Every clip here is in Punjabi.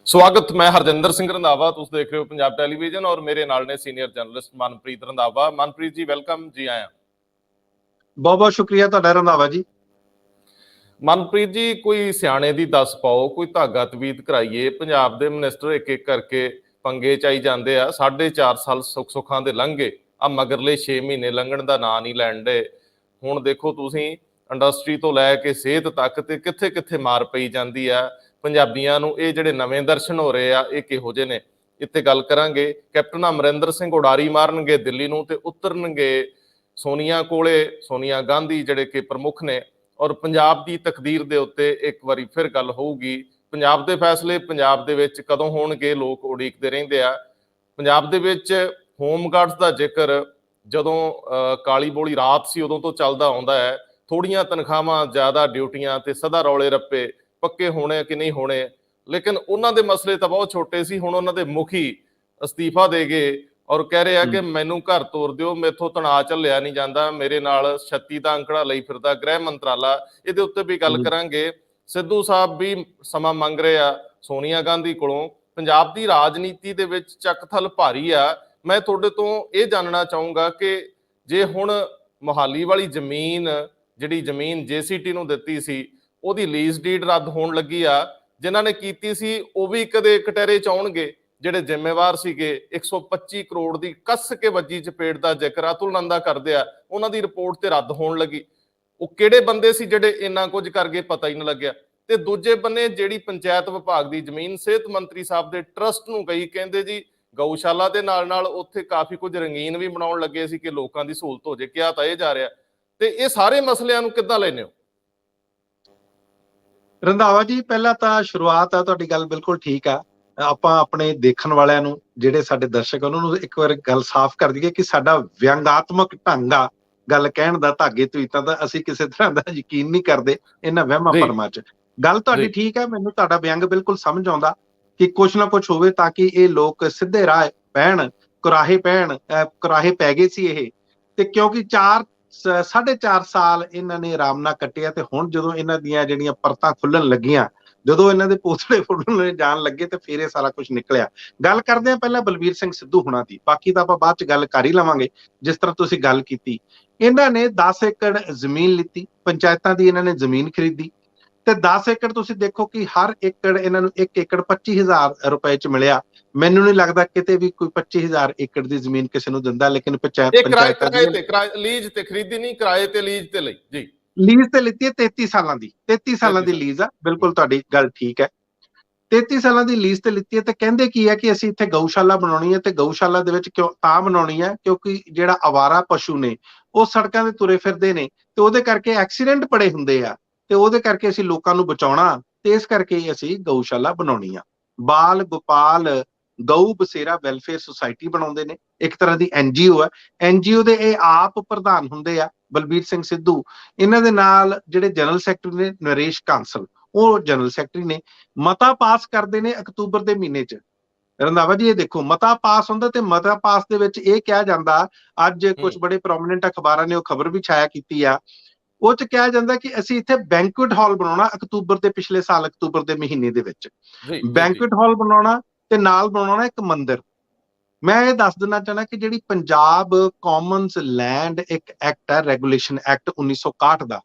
ਸਵਾਗਤ। ਮੈਂ ਹਰਜਿੰਦਰ ਸਿੰਘ ਰੰਧਾਵਾ, ਤੁਸੀਂ ਦੇਖ ਰਹੇ ਹੋ ਪੰਜਾਬ ਟੈਲੀਵਿਜ਼ਨ ਔਰ ਮੇਰੇ ਨਾਲ ਨੇ senior journalist Manpreet Randhawa. Manpreet ji welcome, ਜੀ ਆਇਆਂ। ਬਹੁਤ ਬਹੁਤ ਸ਼ੁਕਰੀਆ ਤੁਹਾਡਾ ਰੰਧਾਵਾ ਜੀ। ਮਨਪ੍ਰੀਤ ਜੀ, ਕੋਈ ਸਿਆਣੇ ਦੀ ਦੱਸ ਪਾਓ, ਕੋਈ ਧਾਗਾ ਤਵੀਤ ਕਰਾਈਏ। ਪੰਜਾਬ ਦੇ ਮਿਨਿਸਟਰ ਇੱਕ ਇੱਕ ਕਰਕੇ ਪੰਗੇ ਚਾਈ ਜਾਂਦੇ ਆ। 4.5 ਸਾਲ ਸੁੱਖ ਸੁੱਖਾਂ ਦੇ ਲੰਘ ਗਏ, ਆ ਮਗਰਲੇ 6 ਮਹੀਨੇ ਲੰਘਣ ਦਾ ਨਾਂ ਨਹੀਂ ਲੈਣ ਡੇ। ਹੁਣ ਦੇਖੋ ਤੁਸੀਂ, ਇੰਡਸਟਰੀ ਤੋਂ ਲੈ ਕੇ ਸਿਹਤ ਤੱਕ ਤੇ ਕਿੱਥੇ ਕਿੱਥੇ ਮਾਰ ਪਈ ਜਾਂਦੀ ਆ ਪੰਜਾਬੀਆਂ ਨੂੰ। ਇਹ ਜਿਹੜੇ ਨਵੇਂ ਦਰਸ਼ਨ ਹੋ ਰਹੇ ਆ, ਇਹ ਕਿਹੋ ਜਿਹੇ ਨੇ, ਇੱਥੇ ਗੱਲ ਕਰਾਂਗੇ। ਕੈਪਟਨ ਅਮਰਿੰਦਰ ਸਿੰਘ ਉਡਾਰੀ ਮਾਰਨਗੇ ਦਿੱਲੀ ਨੂੰ ਤੇ ਉਤਰਨਗੇ ਸੋਨੀਆ ਕੋਲੇ, ਸੋਨੀਆ ਗਾਂਧੀ ਜਿਹੜੇ ਕਿ ਪ੍ਰਮੁੱਖ ਨੇ। ਔਰ ਪੰਜਾਬ ਦੀ ਤਕਦੀਰ ਦੇ ਉੱਤੇ ਇੱਕ ਵਾਰੀ ਫਿਰ ਗੱਲ ਹੋਊਗੀ। ਪੰਜਾਬ ਦੇ ਫੈਸਲੇ ਪੰਜਾਬ ਦੇ ਵਿੱਚ ਕਦੋਂ ਹੋਣਗੇ, ਲੋਕ ਉਡੀਕਦੇ ਰਹਿੰਦੇ ਆ। ਪੰਜਾਬ ਦੇ ਵਿੱਚ ਹੋਮਗਾਰਡਸ ਦਾ ਜ਼ਿਕਰ ਜਦੋਂ ਕਾਲੀ ਬੋਲੀ ਰਾਤ ਸੀ ਉਦੋਂ ਤੋਂ ਚੱਲਦਾ ਆਉਂਦਾ ਹੈ। ਥੋੜੀਆਂ ਤਨਖਾਹਾਂ, ਜ਼ਿਆਦਾ ਡਿਊਟੀਆਂ ਤੇ ਸਦਾ ਰੌਲੇ ਰੱਪੇ, ਪੱਕੇ ਹੋਣੇ ਕਿ ਨਹੀਂ ਹੋਣੇ। ਲੇਕਿਨ ਉਹਨਾਂ ਦੇ ਮਸਲੇ ਤਾਂ ਬਹੁਤ ਛੋਟੇ ਸੀ। ਹੁਣ ਉਹਨਾਂ ਦੇ ਮੁਖੀ ਅਸਤੀਫਾ ਦੇ ਗਏ ਔਰ ਕਹਿ ਰਹੇ ਆ ਕਿ ਮੈਨੂੰ ਘਰ ਤੋਰ ਦਿਓ, ਮੈਥੋਂ ਤਣਾਅ ਝੱਲਿਆ ਨਹੀਂ ਜਾਂਦਾ, ਮੇਰੇ ਨਾਲ 36 ਦਾ ਅੰਕੜਾ ਲਈ ਫਿਰਦਾ ਗ੍ਰਹਿ ਮੰਤਰਾਲਾ। ਇਹਦੇ ਉੱਤੇ ਵੀ ਗੱਲ ਕਰਾਂਗੇ। ਸਿੱਧੂ ਸਾਹਿਬ ਵੀ ਸਮਾਂ ਮੰਗ ਰਹੇ ਆ ਸੋਨੀਆ ਗਾਂਧੀ ਕੋਲੋਂ। ਪੰਜਾਬ ਦੀ ਰਾਜਨੀਤੀ ਦੇ ਵਿੱਚ ਚੱਕ-ਥਲ ਭਾਰੀ ਆ। ਮੈਂ ਤੁਹਾਡੇ ਤੋਂ ਇਹ ਜਾਣਨਾ ਚਾਹੂੰਗਾ ਕਿ ਜੇ ਹੁਣ ਮੋਹਾਲੀ ਵਾਲੀ ਜ਼ਮੀਨ, ਜਿਹੜੀ ਜ਼ਮੀਨ JCT ਨੂੰ ਦਿੱਤੀ ਸੀ, ਉਹਦੀ ਲੀਜ਼ ਡੀਡ ਰੱਦ ਹੋਣ ਲੱਗੀ ਆ। ਜਿਨ੍ਹਾਂ ਨੇ ਕੀਤੀ ਸੀ ਉਹ ਵੀ ਕਦੇ ਕਟਹਿਰੇ ਚ ਆਉਣਗੇ। ਜਿਹੜੇ ਜ਼ਿੰਮੇਵਾਰ ਸੀਗੇ 125 ਕਰੋੜ ਦੀ ਕੱਸ ਕੇ ਵੱਜੀ ਚਪੇੜ ਦਾ ਜ਼ਿਕਰ ਅਤੁਲ ਨੰਦਾ ਕਰਦੇ ਆ, ਉਹਨਾਂ ਦੀ ਰਿਪੋਰਟ ਤੇ ਰੱਦ ਹੋਣ ਲੱਗੀ। ਉਹ ਕਿਹੜੇ ਬੰਦੇ ਸੀ ਜਿਹੜੇ ਇੰਨਾ ਕੁਝ ਕਰ ਗਏ, ਪਤਾ ਹੀ ਨਹੀਂ ਲੱਗਿਆ। ਤੇ ਦੂਜੇ ਬੰਨੇ ਜਿਹੜੀ ਪੰਚਾਇਤ ਵਿਭਾਗ ਦੀ ਜ਼ਮੀਨ ਸਿਹਤ ਮੰਤਰੀ ਸਾਹਿਬ ਦੇ ਟਰਸਟ ਨੂੰ ਗਈ, ਕਹਿੰਦੇ ਜੀ ਗਊਸ਼ਾਲਾ ਦੇ ਨਾਲ ਨਾਲ ਉੱਥੇ ਕਾਫੀ ਕੁਝ ਰੰਗੀਨ ਵੀ ਬਣਾਉਣ ਲੱਗੇ ਸੀ ਕਿ ਲੋਕਾਂ ਦੀ ਸਹੂਲਤ ਹੋ ਜੇ। ਕਿਹਾ ਤਾਂ ਇਹ ਜਾ ਰਿਹਾ। ਤੇ ਇਹ ਸਾਰੇ ਮਸਲਿਆਂ ਨੂੰ ਕਿੱਦਾਂ ਲੈਂਦੇ ਹੋ? ਰੰਧਾਵਾ ਜੀ, ਪਹਿਲਾਂ ਤਾਂ ਸ਼ੁਰੂਆਤ ਆ, ਤੁਹਾਡੀ ਗੱਲ ਬਿਲਕੁਲ ਠੀਕ ਆ। ਆਪਾਂ ਆਪਣੇ ਦੇਖਣ ਵਾਲਿਆਂ ਨੂੰ, ਜਿਹੜੇ ਸਾਡੇ ਦਰਸ਼ਕ, ਉਹਨਾਂ ਨੂੰ ਇੱਕ ਵਾਰ ਗੱਲ ਸਾਫ਼ ਕਰ ਦਈਏ ਕਿ ਸਾਡਾ ਵਿਅੰਗਾਤਮਕ ਢੰਗ ਆ ਗੱਲ ਕਹਿਣ ਦਾ, ਧਾਗੇ ਤਵੀਤਾਂ ਦਾ। ਅਸੀਂ ਕਿਸੇ ਤਰ੍ਹਾਂ ਦਾ ਯਕੀਨ ਨਹੀਂ ਕਰਦੇ ਇਹਨਾਂ ਵਹਿਮਾਂ ਭਰਮਾਂ 'ਚ। ਗੱਲ ਤੁਹਾਡੀ ਠੀਕ ਹੈ, ਮੈਨੂੰ ਤੁਹਾਡਾ ਵਿਅੰਗ ਬਿਲਕੁਲ ਸਮਝ ਆਉਂਦਾ ਕਿ ਕੁਛ ਨਾ ਕੁਛ ਹੋਵੇ ਤਾਂ ਕਿ ਇਹ ਲੋਕ ਸਿੱਧੇ ਰਾਹ ਪੈਣ, ਕੁਰਾਹੇ ਪੈ ਗਏ ਸੀ ਇਹ। ਤੇ ਕਿਉਂਕਿ 4.5 ਸਾਲ ਇਹਨਾਂ ਨੇ ਆਰਾਮ ਨਾਲ ਕੱਟਿਆ, ਤੇ ਹੁਣ ਜਦੋਂ ਇਹਨਾਂ ਦੀਆਂ ਜਿਹੜੀਆਂ ਪਰਤਾਂ ਖੁੱਲਣ ਲੱਗੀਆਂ, ਜਦੋਂ ਇਹਨਾਂ ਦੇ ਪੋਥੜੇ ਫੁੱਲਣ ਜਾਣ ਲੱਗੇ, ਤੇ ਫਿਰ ਇਹ ਸਾਰਾ ਕੁਝ ਨਿਕਲਿਆ। ਗੱਲ ਕਰਦੇ ਆ ਪਹਿਲਾਂ ਬਲਬੀਰ ਸਿੰਘ ਸਿੱਧੂ ਹੁਣਾਂ ਦੀ, ਬਾਕੀ ਤਾਂ ਆਪਾਂ ਬਾਅਦ ਚ ਗੱਲ ਕਰ ਹੀ ਲਵਾਂਗੇ। ਜਿਸ ਤਰ੍ਹਾਂ ਤੁਸੀਂ ਗੱਲ ਕੀਤੀ, ਇਹਨਾਂ ਨੇ 10 ਏਕੜ ਜ਼ਮੀਨ ਲਿੱਤੀ, ਪੰਚਾਇਤਾਂ ਦੀ ਇਹਨਾਂ ਨੇ ਜ਼ਮੀਨ ਖਰੀਦੀ, ਤੇ 10 ਏਕੜ ਤੁਸੀਂ ਦੇਖੋ ਕਿ ਹਰ ਏਕੜ ਇਹਨਾਂ ਨੂੰ 1 ਏਕੜ 25,000 ਰੁਪਏ ਚ ਮਿਲਿਆ। ਮੈਨੂੰ ਨਹੀਂ ਲੱਗਦਾ ਕਿਤੇ ਵੀ ਕੋਈ 25,000 ਏਕੜ ਦੀ ਜ਼ਮੀਨ ਕਿਸੇ ਨੂੰ ਦਿੰਦਾ, ਲੇਕਿਨ ਪੰਚਾਇਤਾਂ ਲੀਜ਼ ਤੇ ਖਰੀਦੀ ਨਹੀਂ, ਕਿਰਾਏ ਤੇ ਲੀਜ਼ ਤੇ ਲਈ ਜੀ। ਲੀਜ਼ ਤੇ ਲਿੱਤੀ ਹੈ 33 ਸਾਲਾਂ ਦੀ। 33 ਸਾਲਾਂ ਦੀ ਲੀਜ਼ ਆ, ਬਿਲਕੁਲ ਤੁਹਾਡੀ ਗੱਲ ਠੀਕ ਹੈ। 33 ਸਾਲਾਂ ਦੀ ਲੀਜ਼ ਤੇ ਲਿੱਤੀ ਹੈ। ਤੇ ਕਹਿੰਦੇ ਕੀ ਹੈ ਕਿ ਅਸੀਂ ਇੱਥੇ ਗਊਸ਼ਾਲਾ ਬਣਾਉਣੀ ਹੈ, ਤੇ ਗਊਸ਼ਾਲਾ ਦੇ ਵਿੱਚ ਕਿਉਂ ਤਾਂ ਬਣਾਉਣੀ ਹੈ ਕਿਉਂਕਿ ਜਿਹੜਾ ਅਵਾਰਾ ਪਸ਼ੂ ਨੇ ਉਹ ਸੜਕਾਂ ਤੇ ਤੁਰੇ ਫਿਰਦੇ ਨੇ, ਤੇ ਉਹਦੇ ਕਰਕੇ ਐਕਸੀਡੈਂਟ ਬੜੇ ਹੁੰਦੇ ਆ, ਤੇ ਉਹਦੇ ਕਰਕੇ ਅਸੀਂ ਲੋਕਾਂ ਨੂੰ ਬਚਾਉਣਾ, ਤੇ ਇਸ ਕਰਕੇ ਅਸੀਂ ਗਊਸ਼ਾਲਾ ਬਣਾਉਣੀ ਆ। ਬਾਲ ਗੋਪਾਲ ਗਊ ਬਸੇਰਾ ਵੈਲਫੇਅਰ ਸੁਸਾਇਟੀ ਬਣਾਉਂਦੇ ਨੇ, ਇੱਕ ਤਰ੍ਹਾਂ ਦੀ NGO ਹੈ। NGO ਦੇ ਇਹ ਆਪ ਪ੍ਰਧਾਨ ਹੁੰਦੇ ਆ, ਬਲਬੀਰ ਸਿੰਘ ਸਿੱਧੂ। ਇਹਨਾਂ ਦੇ ਨਾਲ ਜਿਹੜੇ ਜਨਰਲ ਸੈਕਟਰੀ ਨੇ ਨਰੇਸ਼ ਕਾਂਸਲ, ਉਹ ਜਨਰਲ ਸੈਕਟਰੀ ਨੇ। ਮਤਾ ਪਾਸ ਕਰਦੇ ਨੇ ਅਕਤੂਬਰ ਦੇ ਮਹੀਨੇ 'ਚ। ਰੰਧਾਵਾ ਜੀ, ਇਹ ਦੇਖੋ, ਮਤਾ ਪਾਸ ਹੁੰਦਾ, ਤੇ ਮਤਾ ਪਾਸ ਦੇ ਵਿੱਚ ਇਹ ਕਿਹਾ ਜਾਂਦਾ, ਅੱਜ ਕੁਝ ਬੜੇ ਪ੍ਰੋਮੀਨੈਂਟ ਅਖਬਾਰਾਂ ਨੇ ਉਹ ਖਬਰ ਵੀ ਛਾਇਆ ਕੀਤੀ ਆ, ਉਹ 'ਚ ਕਿਹਾ ਜਾਂਦਾ ਕਿ ਅਸੀਂ ਇੱਥੇ ਬੈਂਕੁਏਟ ਹਾਲ ਬਣਾਉਣਾ। ਅਕਤੂਬਰ ਦੇ ਪਿਛਲੇ ਸਾਲ ਅਕਤੂਬਰ ਦੇ ਮਹੀਨੇ ਦੇ ਵਿੱਚ ਬੈਂਕੁਏਟ ਹਾਲ ਬਣਾਉਣਾ, ਤੇ ਨਾਲ ਬਣਾਉਣਾ ਇੱਕ ਮੰਦਿਰ। ਮੈਂ ਇਹ ਦੱਸ ਦੇਣਾ ਚਾਹੁੰਦਾ ਕਿ ਜਿਹੜੀ ਪੰਜਾਬ ਕਾਮਨਸ ਲੈਂਡ ਇੱਕ ਐਕਟ ਹੈ, ਰੈਗੂਲੇਸ਼ਨ ਐਕਟ 1961 ਦਾ,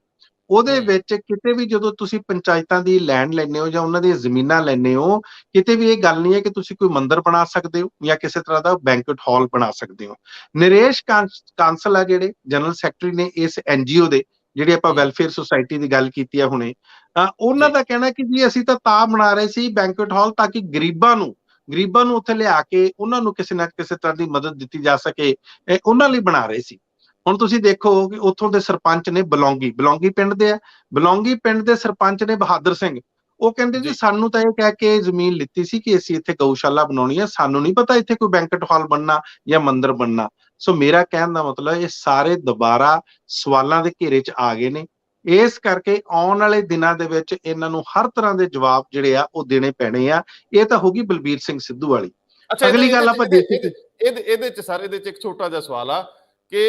ਉਹਦੇ ਵਿੱਚ ਕਿਤੇ ਵੀ ਜਦੋਂ ਤੁਸੀਂ ਪੰਚਾਇਤਾਂ ਦੀ ਲੈਂਡ ਲੈਂਦੇ ਹੋ ਜਾਂ ਉਹਨਾਂ ਦੀਆਂ ਜ਼ਮੀਨਾਂ ਲੈਂਦੇ ਹੋ, ਕਿਤੇ ਵੀ ਇਹ ਗੱਲ ਨਹੀਂ ਹੈ ਕਿ ਤੁਸੀਂ ਕੋਈ ਮੰਦਿਰ ਬਣਾ ਸਕਦੇ ਹੋ ਜਾਂ ਕਿਸੇ ਤਰ੍ਹਾਂ ਦਾ ਬੈਂਕੁਏਟ ਹਾਲ ਬਣਾ ਸਕਦੇ ਹੋ। ਨਰੇਸ਼ ਕਾਂਸਲ ਆ ਜਿਹੜੇ ਜਨਰਲ ਸੈਕਟਰੀ ਨੇ ਇਸ NGO ਦੇ, ਜਿਹੜੀ ਆਪਾਂ ਵੈਲਫੇਅਰ ਸੁਸਾਇਟੀ ਦੀ ਗੱਲ ਕੀਤੀ ਹੈ ਹੁਣੇ, ਉਹਨਾਂ ਦਾ ਕਹਿਣਾ ਕਿ ਜੀ ਅਸੀਂ ਤਾਂ ਬਣਾ ਰਹੇ ਸੀ ਬੈਂਕੁਏਟ ਹਾਲ ਤਾਂ ਕਿ ਗਰੀਬਾਂ ਨੂੰ ਉੱਥੇ ਲਿਆ ਕੇ ਉਹਨਾਂ ਨੂੰ ਕਿਸੇ ਨਾ ਕਿਸੇ ਤਰ੍ਹਾਂ ਦੀ ਮਦਦ ਦਿੱਤੀ ਜਾ ਸਕੇ, ਉਹਨਾਂ ਲਈ ਬਣਾ ਰਹੇ ਸੀ। ਹੁਣ ਤੁਸੀਂ ਦੇਖੋ ਕਿ ਉੱਥੋਂ ਦੇ ਸਰਪੰਚ ਨੇ ਬਲੌਂਗੀ ਪਿੰਡ ਦੇ ਆ, ਬਲੌਂਗੀ ਪਿੰਡ ਦੇ ਸਰਪੰਚ ਨੇ ਬਹਾਦਰ ਸਿੰਘ। ਉਹ ਕਹਿੰਦੇ ਜੀ ਸਾਨੂੰ ਤਾਂ ਇਹ ਕਹਿ ਕੇ ਜ਼ਮੀਨ ਲਿੱਤੀ ਸੀ ਕਿ ਅਸੀਂ ਇੱਥੇ ਗਊਸ਼ਾਲਾ ਬਣਾਉਣੀ ਹੈ, ਸਾਨੂੰ ਨਹੀਂ ਪਤਾ ਇੱਥੇ ਕੋਈ ਬੈਂਕਟ ਹਾਲ ਬਣਨਾ ਜਾਂ ਮੰਦਿਰ ਬਣਨਾ। ਸੋ ਮੇਰਾ ਕਹਿਣ ਦਾ ਮਤਲਬ, ਇਹ ਸਾਰੇ ਦੁਬਾਰਾ ਸਵਾਲਾਂ ਦੇ ਘੇਰੇ 'ਚ ਆ ਗਏ ਨੇ। ਇਸ ਕਰਕੇ ਆਉਣ ਵਾਲੇ ਦਿਨਾਂ ਦੇ ਵਿੱਚ ਇਹਨਾਂ ਨੂੰ ਹਰ ਤਰ੍ਹਾਂ ਦੇ ਜਵਾਬ ਜਿਹੜੇ ਆ ਉਹ ਦੇਣੇ ਪੈਣੇ ਆ। ਇਹ ਤਾਂ ਹੋਗੀ ਬਲਬੀਰ ਸਿੰਘ ਸਿੱਧੂ ਵਾਲੀ। ਅਗਲੀ ਗੱਲ ਆਪਾਂ ਇਹਦੇ 'ਚ ਸਰ, ਇਹਦੇ 'ਚ ਇੱਕ ਛੋਟਾ ਜਿਹਾ ਸਵਾਲ ਆ ਕਿ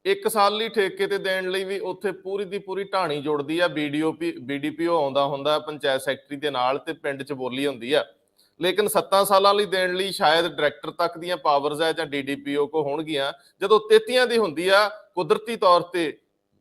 1 ਸਾਲ ਲਈ ਠੇਕੇ ਤੇ ਦੇਣ ਲਈ ਵੀ ਉੱਥੇ ਪੂਰੀ ਦੀ ਪੂਰੀ ਢਾਣੀ ਜੁੜਦੀ ਆ। BDPO ਆਉਂਦਾ ਹੁੰਦਾ ਪੰਚਾਇਤ ਸੈਕਟਰੀ ਦੇ ਨਾਲ, ਤੇ ਪਿੰਡ 'ਚ ਬੋਲੀ ਹੁੰਦੀ ਆ। ਲੇਕਿਨ 7 ਸਾਲਾਂ ਲਈ ਦੇਣ ਲਈ ਸ਼ਾਇਦ ਡਾਇਰੈਕਟਰ ਤੱਕ ਦੀਆਂ ਪਾਵਰਸ ਹੈ ਜਾਂ ਡੀਡੀਪੀਓ ਕੋ ਹੋਣਗੀਆਂ। ਜਦੋਂ 33 ਦੀ ਹੁੰਦੀ ਆ, ਕੁਦਰਤੀ ਤੌਰ ਤੇ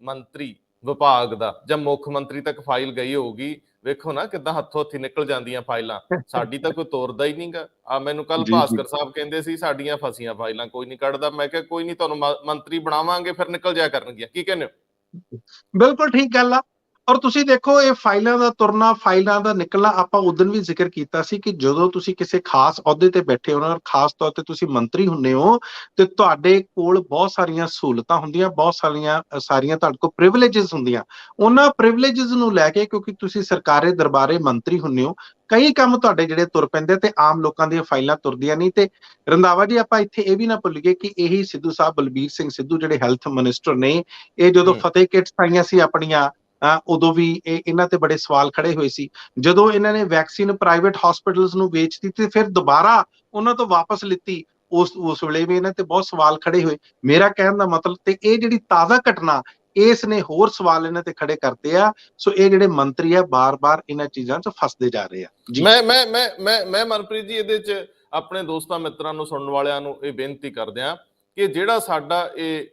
ਮੰਤਰੀ ਵਿਭਾਗ ਦਾ ਜਾਂ ਮੁੱਖ ਮੰਤਰੀ ਤੱਕ ਫਾਈਲ ਗਈ ਹੋਊਗੀ। ਵੇਖੋ ਨਾ ਕਿੱਦਾਂ ਹੱਥੋਂ ਹੱਥੀ ਨਿਕਲ ਜਾਂਦੀਆਂ ਫਾਈਲਾਂ। ਸਾਡੀ ਤਾਂ ਕੋਈ ਤੋਰਦਾ ਹੀ ਨਹੀਂਗਾ। ਆ ਮੈਨੂੰ ਕੱਲ ਜੀ ਜੀ ਭਾਸਕਰ ਸਾਹਿਬ ਕਹਿੰਦੇ ਸੀ ਸਾਡੀਆਂ ਫਸੀਆਂ ਫਾਈਲਾਂ ਕੋਈ ਨਹੀਂ ਕੱਢਦਾ। ਮੈਂ ਕਿਹਾ ਕੋਈ ਨਹੀਂ, ਤੁਹਾਨੂੰ ਮੰਤਰੀ ਬਣਾਵਾਂਗੇ, ਫਿਰ ਨਿਕਲ ਜਾਇਆ ਕਰਨਗੀਆਂ। ਕੀ ਕਹਿੰਦੇ ਹੋ? ਬਿਲਕੁਲ ਠੀਕ ਗੱਲ ਆ। ਔਰ ਤੁਸੀਂ ਦੇਖੋ ਇਹ ਫਾਈਲਾਂ ਦਾ ਤੁਰਨਾ, ਫਾਈਲਾਂ ਦਾ ਨਿਕਲਣਾ, ਆਪਾਂ ਉਦੋਂ ਵੀ ਜ਼ਿਕਰ ਕੀਤਾ ਸੀ ਕਿ ਜਦੋਂ ਤੁਸੀਂ ਕਿਸੇ ਖਾਸ ਅਹੁਦੇ ਤੇ ਬੈਠੇ ਹੋ ਨਾ, ਖਾਸ ਤੌਰ ਤੇ ਤੁਸੀਂ ਮੰਤਰੀ ਹੁੰਦੇ ਹੋ, ਤੇ ਤੁਹਾਡੇ ਕੋਲ ਬਹੁਤ ਸਾਰੀਆਂ ਸਹੂਲਤਾਂ ਹੁੰਦੀਆਂ, ਬਹੁਤ ਸਾਰੀਆਂ ਤੁਹਾਡੇ ਕੋਲ ਪ੍ਰਿਵਿਲੇਜਸ ਹੁੰਦੀਆਂ। ਉਹਨਾਂ ਪ੍ਰਿਵਿਲੇਜਸ ਨੂੰ ਲੈ ਕੇ, ਕਿਉਂਕਿ ਤੁਸੀਂ ਸਰਕਾਰੀ ਦਰਬਾਰੇ ਮੰਤਰੀ ਹੁੰਦੇ ਹੋ, ਕਈ ਕੰਮ ਤੁਹਾਡੇ ਜਿਹੜੇ ਤੁਰ ਪੈਂਦੇ ਤੇ ਆਮ ਲੋਕਾਂ ਦੀਆਂ ਫਾਈਲਾਂ ਤੁਰਦੀਆਂ ਨਹੀਂ। ਤੇ ਰੰਧਾਵਾ ਜੀ, ਆਪਾਂ ਇੱਥੇ ਇਹ ਵੀ ਨਾ ਭੁੱਲੀਏ ਕਿ ਇਹੀ ਸਿੱਧੂ ਸਾਹਿਬ, ਬਲਬੀਰ ਸਿੰਘ ਸਿੱਧੂ, ਜਿਹੜੇ ਹੈਲਥ ਮਿਨਿਸਟਰ ਨੇ, ਇਹ ਜਦੋਂ ਫਤਿਹ ਕਿਟਸ ਆਈਆਂ ਸੀ ਆਪਣੀਆਂ, ਉਦੋਂ ਵੀ ਇਹਨਾਂ ਤੇ ਬੜੇ ਸਵਾਲ ਖੜੇ ਹੋਏ ਸੀ। ਜਦੋਂ ਇਹਨਾਂ ਨੇ ਵੈਕਸੀਨ ਪ੍ਰਾਈਵੇਟ ਹਸਪੀਟਲਸ ਨੂੰ ਵੇਚਤੀ ਤੇ ਫਿਰ ਦੁਬਾਰਾ ਉਹਨਾਂ ਤੋਂ ਵਾਪਸ ਲਿੱਤੀ, ਉਸ ਵੇਲੇ ਵੀ ਇਹਨਾਂ ਤੇ ਬਹੁਤ ਸਵਾਲ ਖੜੇ ਹੋਏ। ਮੇਰਾ ਕਹਿਣ ਦਾ ਮਤਲਬ, ਤੇ ਇਹ ਜਿਹੜੀ ਤਾਜ਼ਾ ਘਟਨਾ, ਇਸ ਨੇ ਹੋਰ ਸਵਾਲ ਇਹਨਾਂ ਤੇ ਖੜੇ ਕਰਤੇ ਆ। ਸੋ ਇਹ ਜਿਹੜੇ ਮੰਤਰੀ ਆ, ਬਾਰ-ਬਾਰ ਇਹਨਾਂ ਚੀਜ਼ਾਂ 'ਚ ਫਸਦੇ ਜਾ ਰਹੇ ਆ ਜੀ। ਮੈਂ ਮਨਪ੍ਰੀਤ ਜੀ ਇਹਦੇ 'ਚ ਆਪਣੇ ਦੋਸਤਾਂ ਮਿੱਤਰਾਂ ਨੂੰ, ਸੁਣਨ ਵਾਲਿਆਂ ਨੂੰ ਇਹ ਬੇਨਤੀ ਕਰਦੇ ਆ ਕਿ ਜਿਹੜਾ ਸਾਡਾ ਇਹ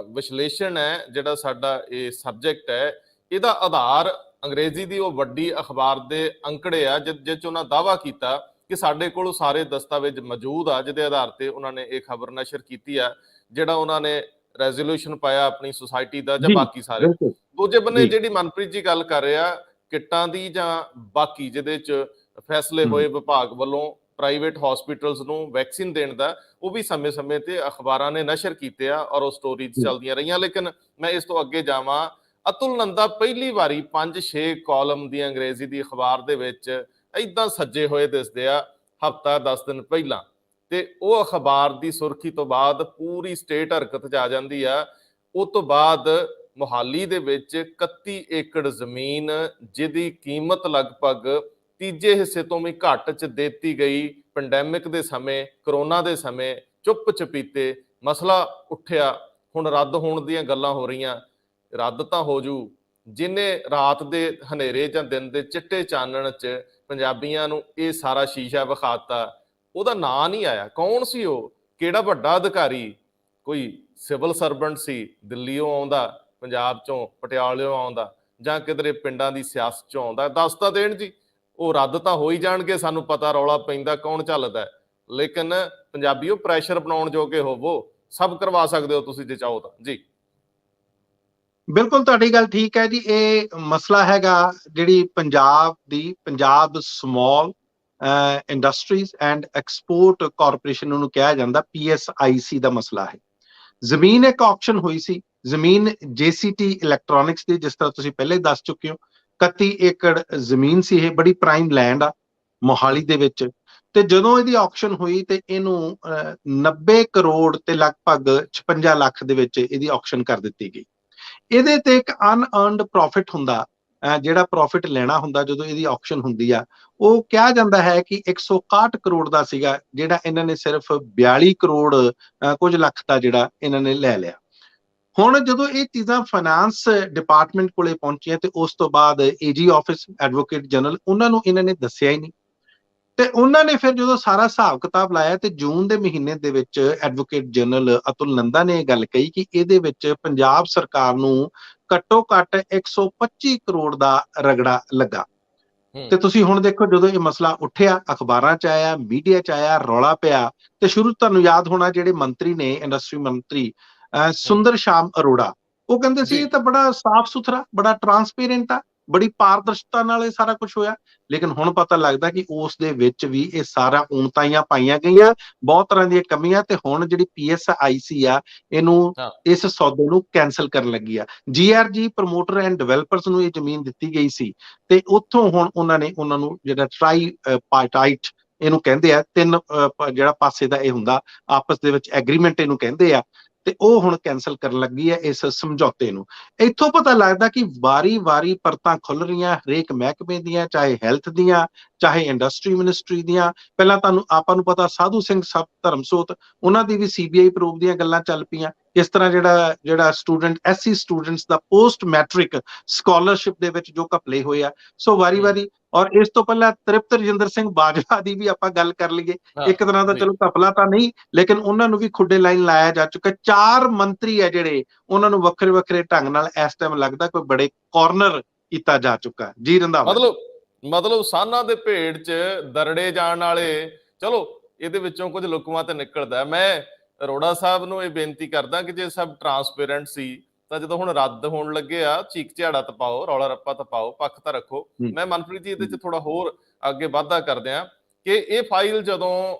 ਵਿਸ਼ਲੇਸ਼ਣ ਹੈ, ਜਿਹੜਾ ਸਾਡਾ ਇਹ ਸਬਜੈਕਟ ਹੈ, ਇਹਦਾ ਆਧਾਰ ਅੰਗਰੇਜ਼ੀ ਦੀ ਉਹ ਵੱਡੀ ਅਖਬਾਰ ਦੇ ਅੰਕੜੇ ਆ ਜਿਸ 'ਚ ਉਹਨਾਂ ਦਾਅਵਾ ਕੀਤਾ ਕਿ ਸਾਡੇ ਕੋਲ ਸਾਰੇ ਦਸਤਾਵੇਜ਼ ਮੌਜੂਦ ਆ, ਜਿਹਦੇ ਆਧਾਰ ਤੇ ਉਹਨਾਂ ਨੇ ਇਹ ਖਬਰ ਨਸ਼ਰ ਕੀਤੀ ਆ। ਜਿਹੜਾ ਉਹਨਾਂ ਨੇ ਰੈਜ਼ੋਲੂਸ਼ਨ ਪਾਇਆ ਆਪਣੀ ਸੁਸਾਇਟੀ ਦਾ ਜਾਂ ਬਾਕੀ ਸਾਰੇ। ਦੂਜੇ ਬੰਨੇ ਜਿਹੜੀ ਮਨਪ੍ਰੀਤ ਜੀ ਗੱਲ ਕਰ ਰਿਹਾ ਕਿੱਟਾਂ ਦੀ ਜਾਂ ਬਾਕੀ, ਜਿਹਦੇ 'ਚ ਫੈਸਲੇ ਹੋਏ ਵਿਭਾਗ ਵੱਲੋਂ ਪ੍ਰਾਈਵੇਟ ਹਸਪੀਟਲਸ ਨੂੰ ਵੈਕਸੀਨ ਦੇਣ ਦਾ, ਉਹ ਵੀ ਸਮੇਂ-ਸਮੇਂ ਤੇ ਅਖਬਾਰਾਂ ਨੇ ਨਸ਼ਰ ਕੀਤੇ ਆ ਔਰ ਉਹ ਸਟੋਰੀਜ਼ ਚੱਲਦੀਆਂ ਰਹੀਆਂ। ਲੇਕਿਨ ਮੈਂ ਇਸ ਤੋਂ ਅੱਗੇ ਜਾਵਾਂ, ਅਤੁਲ ਨੰਦਾ ਪਹਿਲੀ ਵਾਰੀ 5-6 ਕਾਲਮ ਦੀ ਅੰਗਰੇਜ਼ੀ ਦੀ ਅਖਬਾਰ ਦੇ ਵਿੱਚ ਏਦਾਂ ਸੱਜੇ ਹੋਏ ਦਿਸਦੇ ਆ ਹਫ਼ਤਾ 10 ਦਿਨ ਪਹਿਲਾਂ, ਤੇ ਉਹ ਅਖਬਾਰ ਦੀ ਸੁਰਖੀ ਤੋਂ ਬਾਅਦ ਪੂਰੀ ਸਟੇਟ ਹਰਕਤ 'ਚ ਆ ਜਾਂਦੀ ਆ। ਉਹ ਤੋਂ ਬਾਅਦ ਮੁਹਾਲੀ ਦੇ ਵਿੱਚ 31 ਏਕੜ ਜ਼ਮੀਨ, ਜਿਹਦੀ ਕੀਮਤ ਲਗਭਗ ਤੀਜੇ ਹਿੱਸੇ ਤੋਂ ਵੀ ਘੱਟ 'ਚ ਦੇਤੀ ਗਈ, ਪੈਂਡੈਮਿਕ ਦੇ ਸਮੇਂ, ਕਰੋਨਾ ਦੇ ਸਮੇਂ ਚੁੱਪ ਚਪੀਤੇ ਮਸਲਾ ਉੱਠਿਆ। ਹੁਣ ਰੱਦ ਹੋਣ ਦੀਆਂ ਗੱਲਾਂ ਹੋ ਰਹੀਆਂ। ਰੱਦ ਤਾਂ ਹੋ ਜੂ, ਜਿਹਨੇ ਰਾਤ ਦੇ ਹਨੇਰੇ ਜਾਂ ਦਿਨ ਦੇ ਚਿੱਟੇ ਚਾਨਣ 'ਚ ਪੰਜਾਬੀਆਂ ਨੂੰ ਇਹ ਸਾਰਾ ਸ਼ੀਸ਼ਾ ਵਿਖਾਤਾ, ਉਹਦਾ ਨਾਂ ਨਹੀਂ ਆਇਆ। ਕੌਣ ਸੀ ਉਹ? ਕਿਹੜਾ ਵੱਡਾ ਅਧਿਕਾਰੀ? ਕੋਈ ਸਿਵਲ ਸਰਵੈਂਟ ਸੀ, ਦਿੱਲੀੋਂ ਆਉਂਦਾ, ਪੰਜਾਬ ਚੋਂ, ਪਟਿਆਲਿਓਂ ਆਉਂਦਾ, ਜਾਂ ਕਿਧਰੇ ਪਿੰਡਾਂ ਦੀ ਸਿਆਸਤ ਚੋਂ ਆਉਂਦਾ? ਦੱਸ ਤਾਂ ਦੇਣ ਜੀ। ਉਹ ਰੱਦ ਤਾਂ ਹੋ ਹੀ ਜਾਣਗੇ, ਸਾਨੂੰ ਪਤਾ ਰੌਲਾ ਪੈਂਦਾ ਕੌਣ ਝੱਲਦਾ। ਲੇਕਿਨ ਪੰਜਾਬੀਓ, ਪ੍ਰੈਸ਼ਰ ਬਣਾਉਣ ਜੋਗੇ ਹੋਵੋ, ਸਭ ਕਰਵਾ ਸਕਦੇ ਹੋ ਤੁਸੀਂ ਜੇ ਚਾਹੋ ਤਾਂ ਜੀ। ਬਿਲਕੁਲ ਤੁਹਾਡੀ ਗੱਲ ਠੀਕ ਹੈ ਜੀ। ਇਹ ਮਸਲਾ ਹੈਗਾ ਜਿਹੜੀ Punjab small industries and export corporation ਨੂੰ ਕਿਹਾ ਜਾਂਦਾ, PSIC ਦਾ ਮਸਲਾ ਹੈ। ਜ਼ਮੀਨ ਇੱਕ ਆਕਸ਼ਨ ਹੋਈ ਸੀ, ਜ਼ਮੀਨ JCT ਇਲੈਕਟ੍ਰੋਨਿਕਸ ਦੀ, ਜਿਸ ਤਰ੍ਹਾਂ ਤੁਸੀਂ ਪਹਿਲੇ ਦੱਸ ਚੁੱਕੇ ਹੋ। 31 ਏਕੜ ਜ਼ਮੀਨ ਸੀ, ਇਹ ਬੜੀ ਪ੍ਰਾਈਮ ਲੈਂਡ ਆ ਮੋਹਾਲੀ ਦੇ ਵਿੱਚ। ਤੇ ਜਦੋਂ ਇਹਦੀ ਆਕਸ਼ਨ ਹੋਈ ਤੇ ਇਹਨੂੰ 90 ਕਰੋੜ ਤੇ ਲਗਭਗ 56 ਲੱਖ ਦੇ ਵਿੱਚ ਇਹਦੀ ਆਕਸ਼ਨ ਕਰ ਦਿੱਤੀ ਗਈ। ਇਹਦੇ ਤੇ ਇੱਕ ਅਨਅਰਨਡ ਪ੍ਰੋਫਿਟ ਹੁੰਦਾ, ਜਿਹੜਾ ਪ੍ਰੋਫਿਟ ਲੈਣਾ ਹੁੰਦਾ ਜਦੋਂ ਇਹਦੀ ਆਕਸ਼ਨ ਹੁੰਦੀ ਆ, ਉਹ ਕਿਹਾ ਜਾਂਦਾ ਹੈ ਕਿ 161 ਕਰੋੜ ਦਾ ਸੀਗਾ, ਜਿਹੜਾ ਇਹਨਾਂ ਨੇ ਸਿਰਫ 42 ਕਰੋੜ ਕੁਝ ਲੱਖ ਦਾ ਜਿਹੜਾ ਇਹਨਾਂ ਨੇ ਲੈ ਲਿਆ। ਹੁਣ ਜਦੋਂ ਇਹ ਚੀਜ਼ਾਂ ਫਾਈਨਾਂਸ ਡਿਪਾਰਟਮੈਂਟ ਕੋਲੇ ਪਹੁੰਚੀਆਂ ਤੇ ਉਸ ਤੋਂ ਬਾਅਦ AG ਆਫਿਸ, ਐਡਵੋਕੇਟ ਜਨਰਲ, ਉਹਨਾਂ ਨੂੰ ਇਹਨਾਂ ਨੇ ਦੱਸਿਆ ਹੀ ਨਹੀਂ। ਤੇ ਉਹਨਾਂ ਨੇ ਫਿਰ ਜਦੋਂ ਸਾਰਾ ਹਿਸਾਬ ਕਿਤਾਬ ਲਾਇਆ ਤੇ ਜੂਨ ਦੇ ਮਹੀਨੇ ਦੇ ਵਿੱਚ ਐਡਵੋਕੇਟ ਜਨਰਲ ਅਤੁਲ ਨੰਦਾ ਨੇ ਇਹ ਗੱਲ ਕਹੀ ਕਿ ਇਹਦੇ ਵਿੱਚ ਪੰਜਾਬ ਸਰਕਾਰ ਨੂੰ ਘੱਟੋ ਘੱਟ 125 ਕਰੋੜ ਦਾ ਰਗੜਾ ਲੱਗਾ। ਤੇ ਤੁਸੀਂ ਹੁਣ ਦੇਖੋ, ਜਦੋਂ ਇਹ ਮਸਲਾ ਉੱਠਿਆ, ਅਖਬਾਰਾਂ 'ਚ ਆਇਆ, ਮੀਡੀਆ 'ਚ ਆਇਆ, ਰੌਲਾ ਪਿਆ, ਤੇ ਸ਼ੁਰੂ ਤੁਹਾਨੂੰ ਯਾਦ ਹੋਣਾ ਜਿਹੜੇ ਮੰਤਰੀ ਨੇ, ਇੰਡਸਟਰੀ ਮੰਤਰੀ ਸੁੰਦਰ ਸ਼ਾਮ ਅਰੋੜਾ, ਉਹ ਕਹਿੰਦੇ ਸੀ ਇਹ ਤਾਂ ਬੜਾ ਸਾਫ਼ ਸੁਥਰਾ, ਬੜਾ ਟਰਾਂਸਪੇਰੈਂਟ ਆ, ਬੜੀ ਪਾਰਦਰਸ਼ਤਾ ਨਾਲ ਇਹ ਸਾਰਾ ਕੁਝ ਹੋਇਆ। ਲੇਕਿਨ ਹੁਣ ਪਤਾ ਲੱਗਦਾ ਕਿ ਉਸ ਦੇ ਵਿੱਚ ਵੀ ਇਹ ਸਾਰਾ ਊਣਤਾਈਆਂ ਪਾਈਆਂ ਗਈਆਂ, ਬਹੁਤ ਤਰ੍ਹਾਂ ਦੀਆਂ ਕਮੀਆਂ। ਤੇ ਹੁਣ ਜਿਹੜੀ PSIC ਆ, ਇਹਨੂੰ ਇਸ ਸੌਦੇ ਨੂੰ ਕੈਂਸਲ ਕਰਨ ਲੱਗੀ ਆ। GRG ਪ੍ਰਮੋਟਰ ਐਂਡ ਡਿਵੈਲਪਰਸ ਨੂੰ ਇਹ ਜ਼ਮੀਨ ਦਿੱਤੀ ਗਈ ਸੀ, ਤੇ ਉੱਥੋਂ ਹੁਣ ਉਹਨਾਂ ਨੂੰ ਜਿਹੜਾ ਟ੍ਰਾਈਪਾਰਟਾਈਟ ਇਹਨੂੰ ਕਹਿੰਦੇ ਆ, ਤਿੰਨ ਜਿਹੜਾ ਪਾਸੇ ਦਾ ਇਹ ਹੁੰਦਾ ਆਪਸ ਦੇ ਵਿੱਚ ਐਗਰੀਮੈਂਟ ਇਹਨੂੰ ਕਹਿੰਦੇ ਆ, ਤੇ ਉਹ ਹੁਣ ਕੈਂਸਲ ਕਰਨ ਲੱਗੀ ਹੈ ਇਸ ਸਮਝੌਤੇ ਨੂੰ। ਇੱਥੋਂ ਪਤਾ ਲੱਗਦਾ ਕਿ ਵਾਰੀ-ਵਾਰੀ ਪਰਤਾਂ ਖੁੱਲ ਰਹੀਆਂ ਹਰੇਕ ਮਹਿਕਮੇ ਦੀਆਂ, ਚਾਹੇ ਹੈਲਥ ਦੀਆਂ, ਚਾਹੇ ਇੰਡਸਟਰੀ ਮਿਨਿਸਟਰੀ ਦੀਆਂ, ਪਹਿਲਾਂ ਤੁਹਾਨੂੰ ਆਪਾਂ ਨੂੰ ਪਤਾ ਸਾਧੂ ਸਿੰਘ ਸਭ ਧਰਮਸੋਤ, ਉਹਨਾਂ ਦੀ ਵੀ CBI ਪ੍ਰੂਫ ਦੀਆਂ ਗੱਲਾਂ ਚੱਲ ਪਈਆਂ। ਇਸ ਤਰ੍ਹਾਂ ਜਿਹੜਾ ਸਟੂਡੈਂਟ SC ਸਟੂਡੈਂਟਸ ਦਾ ਪੋਸਟ ਮੈਟ੍ਰਿਕ ਸਕਾਲਰਸ਼ਿਪ ਦੇ ਵਿੱਚ ਜੋ ਘਪਲੇ ਹੋਏ ਆ, ਸੋ ਵਾਰੀ-ਵਾਰੀ। ਔਰ ਇਸ ਤੋਂ ਪਹਿਲਾਂ ਤ੍ਰਿਪਤ ਰਜਿੰਦਰ ਸਿੰਘ ਬਾਜਵਾ ਦੀ ਵੀ ਆਪਾਂ ਗੱਲ ਕਰ ਲਈਏ, ਇੱਕ ਤਰ੍ਹਾਂ ਦਾ ਚਲੋ ਘਪਲਾ ਤਾਂ ਨਹੀਂ, ਲੇਕਿਨ ਉਹਨਾਂ ਨੂੰ ਵੀ ਖੁੱਡੇ ਲਾਈਨ ਲਾਇਆ ਜਾ ਚੁੱਕਾ। 4 ਮੰਤਰੀ ਹੈ ਜਿਹੜੇ, ਉਹਨਾਂ ਨੂੰ ਵੱਖਰੇ ਵੱਖਰੇ ਢੰਗ ਨਾਲ ਇਸ ਟਾਈਮ ਲੱਗਦਾ ਕੋਈ ਬੜੇ ਕਾਰਨਰ ਕੀਤਾ ਜਾ ਚੁੱਕਾ। ਜੀ ਰੰਧਾਵਾ, ਮਤਲਬ ਸਾਨਾਂ ਦੇ ਭੇਡ 'ਚ ਦਰੜੇ ਜਾਣ ਵਾਲੇ, ਚਲੋ ਇਹਦੇ ਵਿੱਚੋਂ ਕੁਝ ਲੁਕਵਾਂ ਤੇ ਨਿਕਲਦਾ। ਮੈਂ ਅਰੋੜਾ ਸਾਹਿਬ ਨੂੰ ਇਹ ਬੇਨਤੀ ਕਰਦਾ ਕਿ ਜੇ ਸਭ ਟਰਾਂਸਪੇਰੈਂਟ ਸੀ ਤਾਂ ਜਦੋਂ ਹੁਣ ਰੱਦ ਹੋਣ ਲੱਗੇ ਆ, ਚੀਕ ਝਾੜਾ ਤਾਂ ਪਾਓ, ਰੌਲਾ ਰੱਪਾ ਤਾਂ ਪਾਓ, ਪੱਖ ਤਾਂ ਰੱਖੋ। ਮੈਂ ਮਨਪ੍ਰੀਤ ਜੀ ਇਹਦੇ 'ਚ ਥੋੜਾ ਹੋਰ ਅੱਗੇ ਵਾਧਾ ਕਰਦੇ ਆ ਕਿ ਇਹ ਫਾਈਲ ਜਦੋਂ